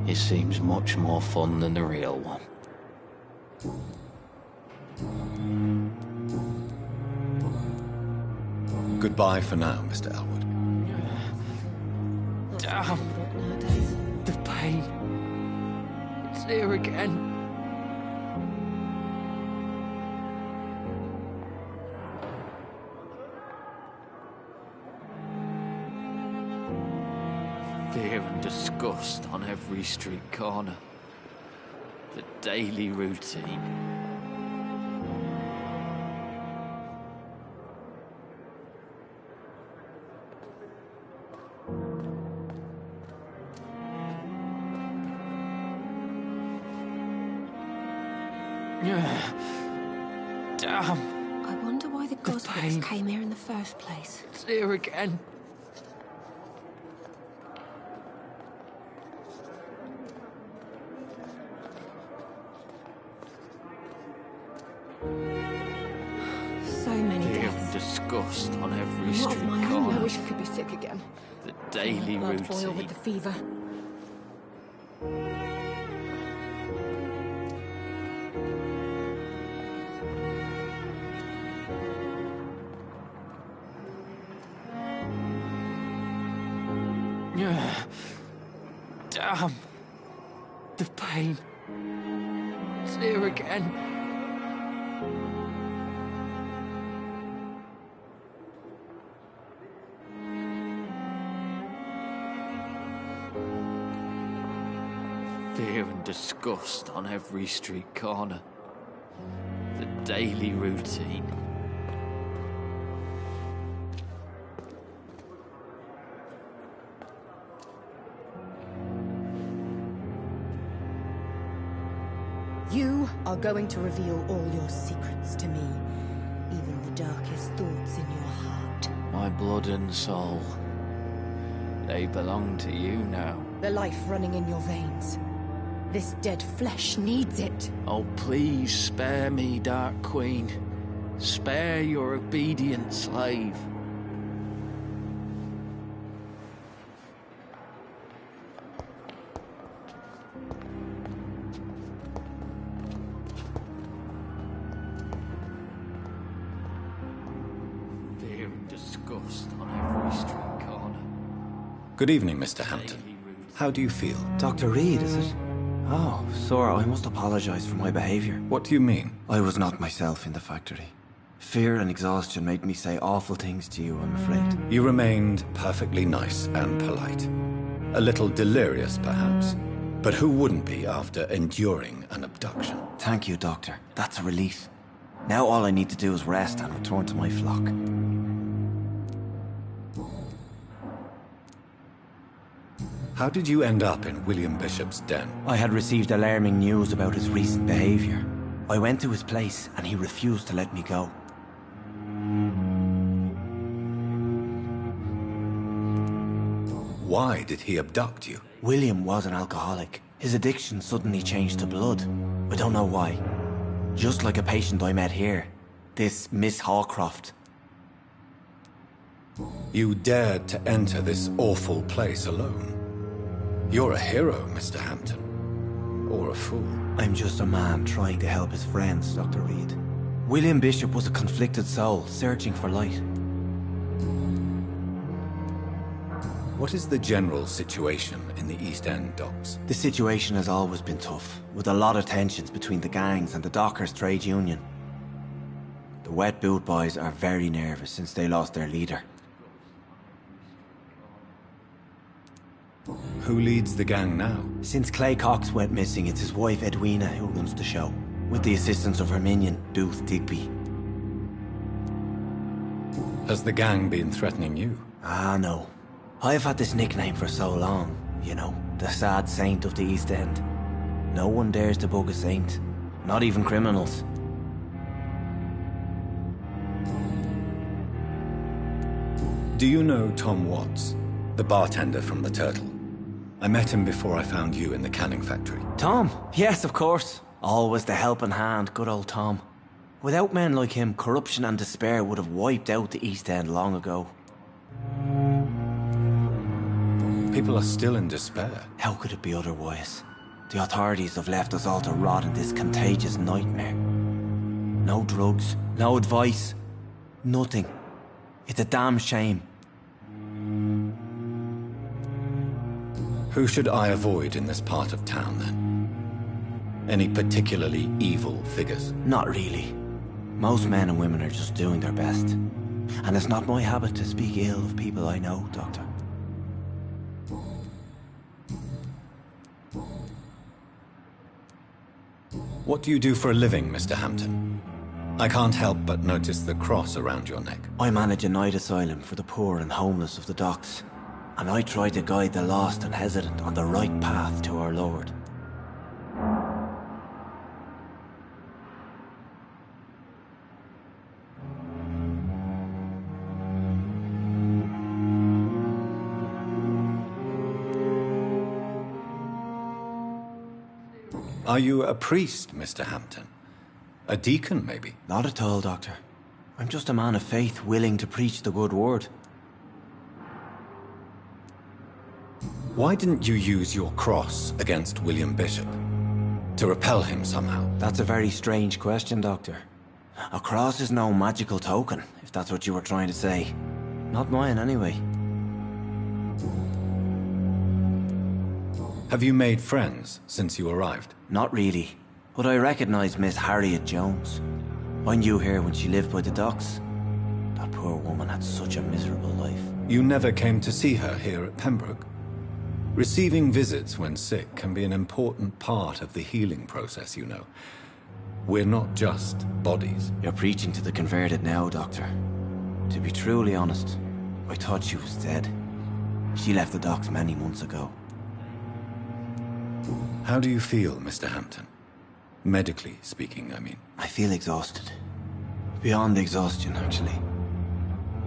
It seems much more fun than the real one. Goodbye for now, Mr. Elwood. Damn! The pain. It's here again. Fear and disgust on every street corner. The daily routine. Damn. I wonder why the Goswicks came here in the first place. It's here again. So many Fear deaths. and disgust on every Not of street my own. corner. I wish I could be sick again. The daily Blood boil routine. with the fever. Damn. The pain. It's here again. Fear and disgust on every street corner. The daily routine. You are going to reveal all your secrets to me, even the darkest thoughts in your heart. My blood and soul. They belong to you now. The life running in your veins. This dead flesh needs it. Oh, please spare me, Dark Queen. Spare your obedient slave. Fear and disgust on every street corner. Good evening, Mr. Hampton. How do you feel? Dr. Reed, is it? Oh, sir, I must apologize for my behavior. What do you mean? I was not myself in the factory. Fear and exhaustion made me say awful things to you, I'm afraid. You remained perfectly nice and polite. A little delirious, perhaps. But who wouldn't be after enduring an abduction? Thank you, Doctor. That's a relief. Now all I need to do is rest and return to my flock. How did you end up in William Bishop's den? I had received alarming news about his recent behavior. I went to his place and he refused to let me go. Why did he abduct you? William was an alcoholic. His addiction suddenly changed to blood. I don't know why. Just like a patient I met here. This Miss Hawcroft. You dared to enter this awful place alone. You're a hero, Mr. Hampton. Or a fool. I'm just a man trying to help his friends, Dr. Reed. William Bishop was a conflicted soul, searching for light. What is the general situation in the East End docks? The situation has always been tough, with a lot of tensions between the gangs and the Dockers Trade Union. The Wet Boot Boys are very nervous since they lost their leader. Who leads the gang now? Since Clay Cox went missing, it's his wife Edwina who runs the show, with the assistance of her minion, Booth Digby. Has the gang been threatening you? Ah, no. I've had this nickname for so long, you know, the sad saint of the East End. No one dares to bug a saint, not even criminals. Do you know Tom Watts, the bartender from the Turtle? I met him before I found you in the canning factory. Tom? Yes, of course. Always the helping hand, good old Tom. Without men like him, corruption and despair would have wiped out the East End long ago. People are still in despair. How could it be otherwise? The authorities have left us all to rot in this contagious nightmare. No drugs, no advice, nothing. It's a damn shame. Who should I avoid in this part of town, then? Any particularly evil figures? Not really. Most men and women are just doing their best. And it's not my habit to speak ill of people I know, Doctor. What do you do for a living, Mr. Hampton? I can't help but notice the cross around your neck. I manage a night asylum for the poor and homeless of the docks. And I try to guide the lost and hesitant on the right path to our Lord. Are you a priest, Mr. Hampton? A deacon, maybe? Not at all, Doctor. I'm just a man of faith willing to preach the good word. Why didn't you use your cross against William Bishop? To repel him somehow? That's a very strange question, Doctor. A cross is no magical token, if that's what you were trying to say. Not mine, anyway. Have you made friends since you arrived? Not really, but I recognize Miss Harriet Jones. I knew her when she lived by the docks. That poor woman had such a miserable life. You never came to see her here at Pembroke? Receiving visits when sick can be an important part of the healing process, you know. We're not just bodies. You're preaching to the converted now, Doctor. To be truly honest, I thought she was dead. She left the docks many months ago. How do you feel, Mr. Hampton? Medically speaking, I mean. I feel exhausted. Beyond exhaustion, actually.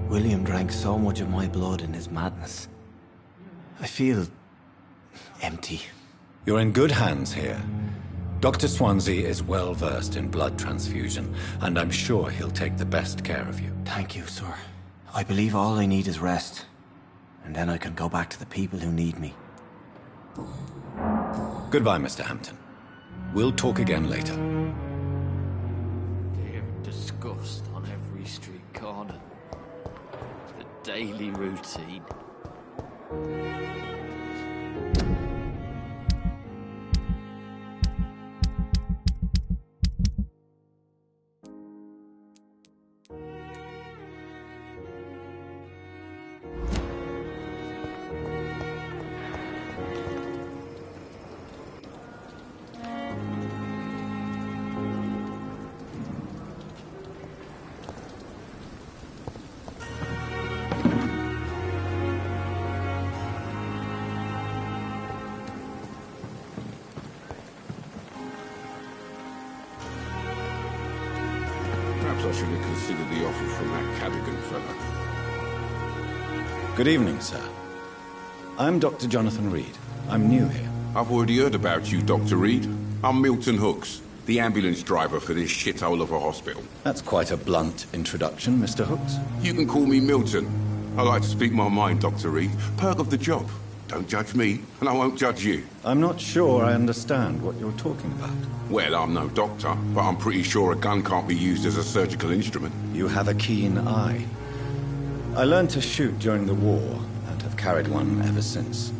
William drank so much of my blood in his madness. I feel empty. You're in good hands here. Dr. Swansea is well versed in blood transfusion, and I'm sure he'll take the best care of you. Thank you, sir. I believe all I need is rest. And then I can go back to the people who need me. Goodbye, Mr. Hampton. We'll talk again later. Fear and disgust on every street corner. The daily routine. I should have considered the offer from that Cadogan fella. Good evening, sir. I'm Dr. Jonathan Reed. I'm new here. I've already heard about you, Dr. Reed. I'm Milton Hooks, the ambulance driver for this shithole of a hospital. That's quite a blunt introduction, Mr. Hooks. You can call me Milton. I like to speak my mind, Dr. Reed. Perk of the job. Don't judge me, and I won't judge you. I'm not sure I understand what you're talking about. Well, I'm no doctor, but I'm pretty sure a gun can't be used as a surgical instrument. You have a keen eye. I learned to shoot during the war, and have carried one ever since.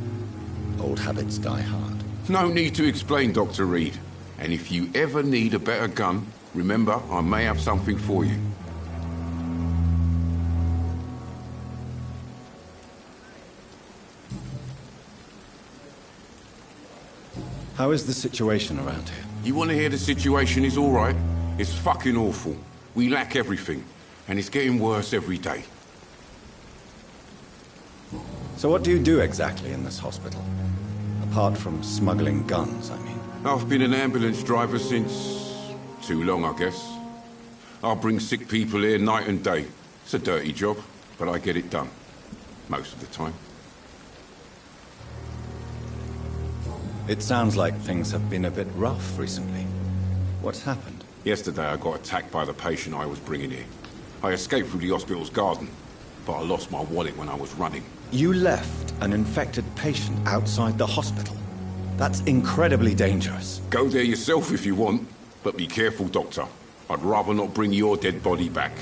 Old habits die hard. No need to explain, Dr. Reed. And if you ever need a better gun, remember, I may have something for you. How is the situation around here? You want to hear the situation is all right? It's fucking awful. We lack everything, and it's getting worse every day. So what do you do exactly in this hospital? Apart from smuggling guns, I mean. I've been an ambulance driver since... too long, I guess. I'll bring sick people here night and day. It's a dirty job, but I get it done. Most of the time. It sounds like things have been a bit rough recently. What's happened? Yesterday I got attacked by the patient I was bringing here. I escaped through the hospital's garden, but I lost my wallet when I was running. You left an infected patient outside the hospital? That's incredibly dangerous. Go there yourself if you want, but be careful, Doctor. I'd rather not bring your dead body back.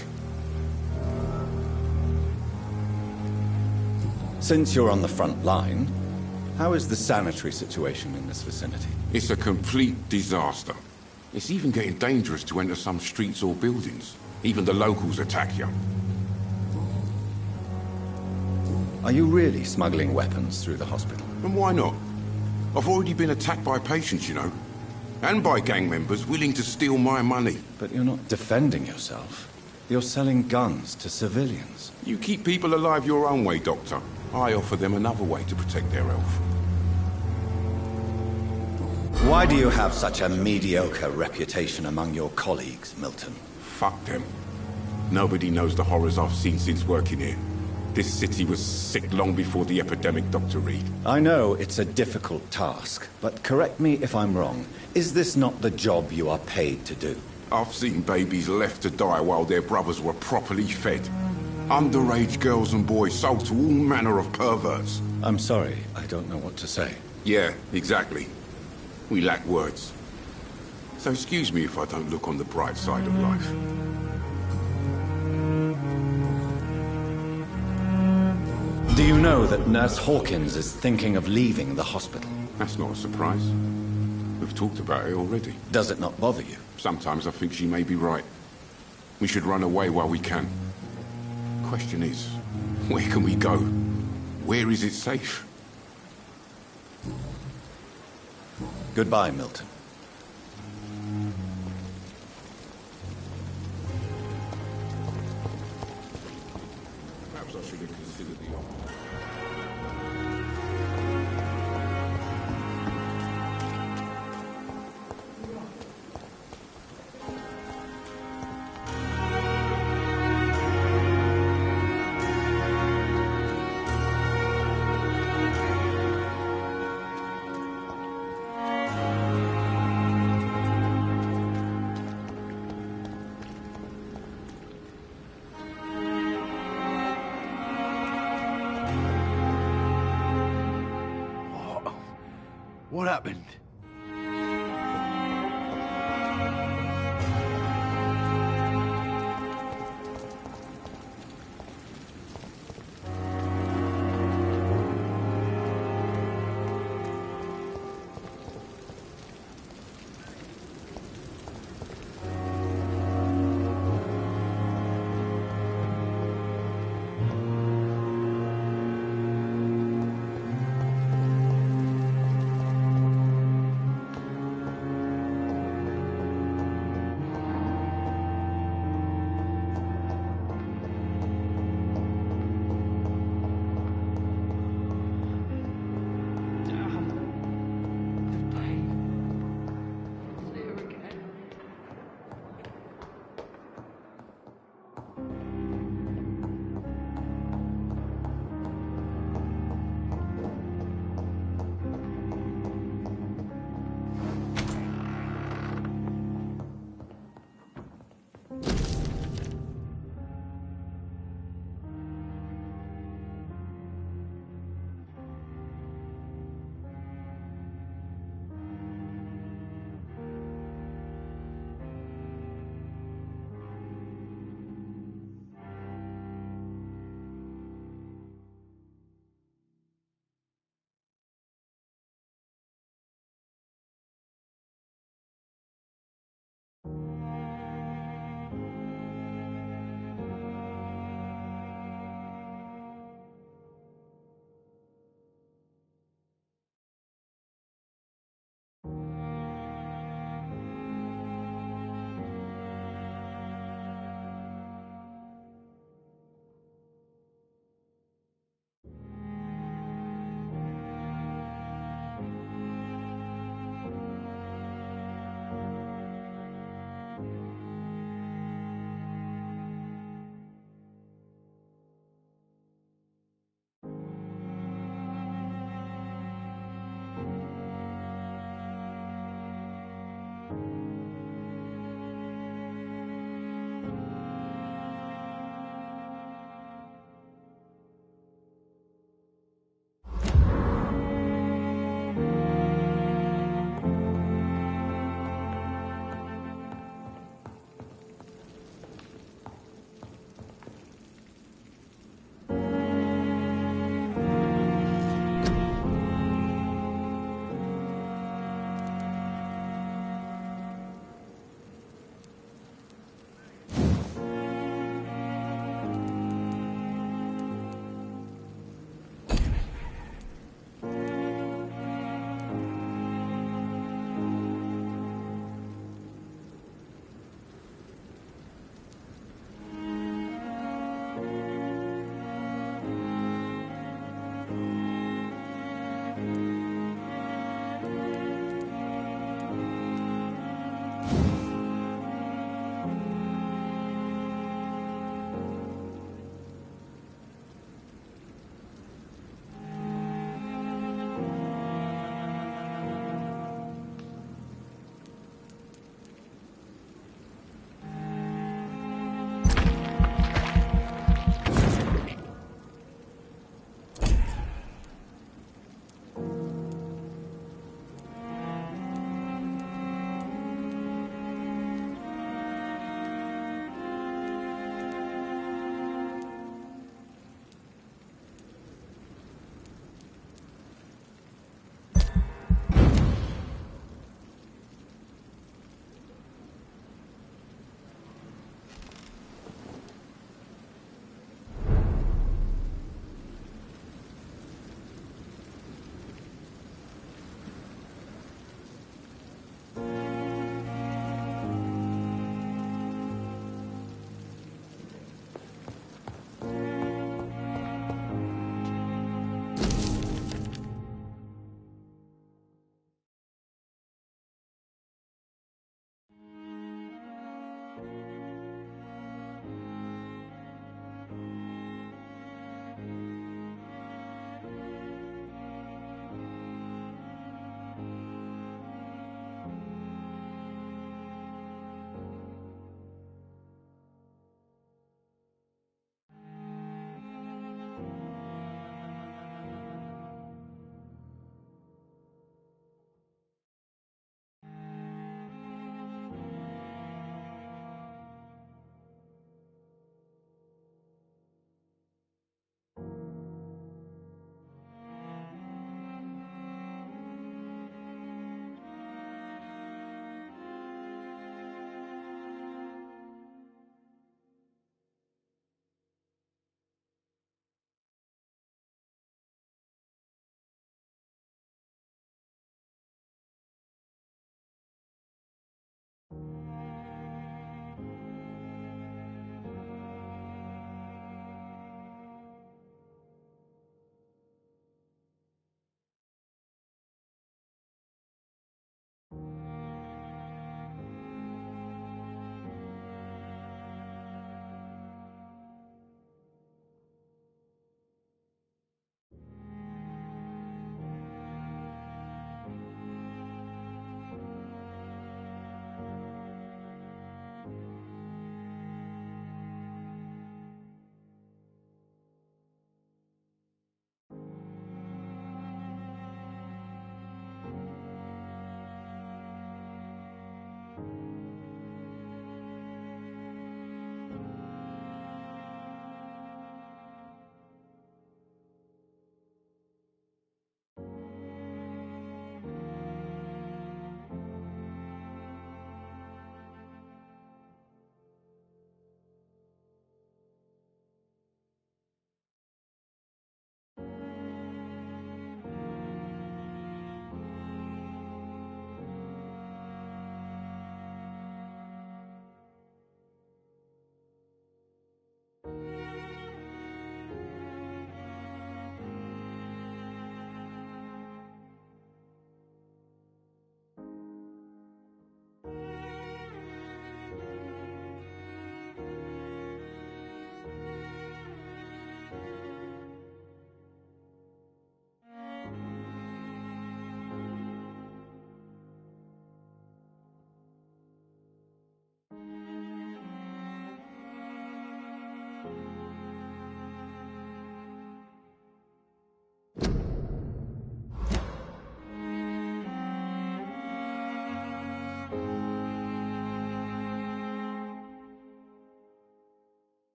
Since you're on the front line, how is the sanitary situation in this vicinity? It's a complete disaster. It's even getting dangerous to enter some streets or buildings. Even the locals attack you. Are you really smuggling weapons through the hospital? And why not? I've already been attacked by patients, you know. And by gang members willing to steal my money. But you're not defending yourself. You're selling guns to civilians. You keep people alive your own way, Doctor. I offer them another way to protect their health. Why do you have such a mediocre reputation among your colleagues, Milton? Fuck them. Nobody knows the horrors I've seen since working here. This city was sick long before the epidemic, Dr. Reed. I know it's a difficult task, but correct me if I'm wrong. Is this not the job you are paid to do? I've seen babies left to die while their brothers were properly fed. Underage girls and boys sold to all manner of perverts. I'm sorry, I don't know what to say. Yeah, exactly. We lack words. So excuse me if I don't look on the bright side of life. Do you know that Nurse Hawkins is thinking of leaving the hospital? That's not a surprise. We've talked about it already. Does it not bother you? Sometimes I think she may be right. We should run away while we can. Question is, where can we go? Where is it safe? Goodbye, Milton. Perhaps I should have considered the offer. What happened?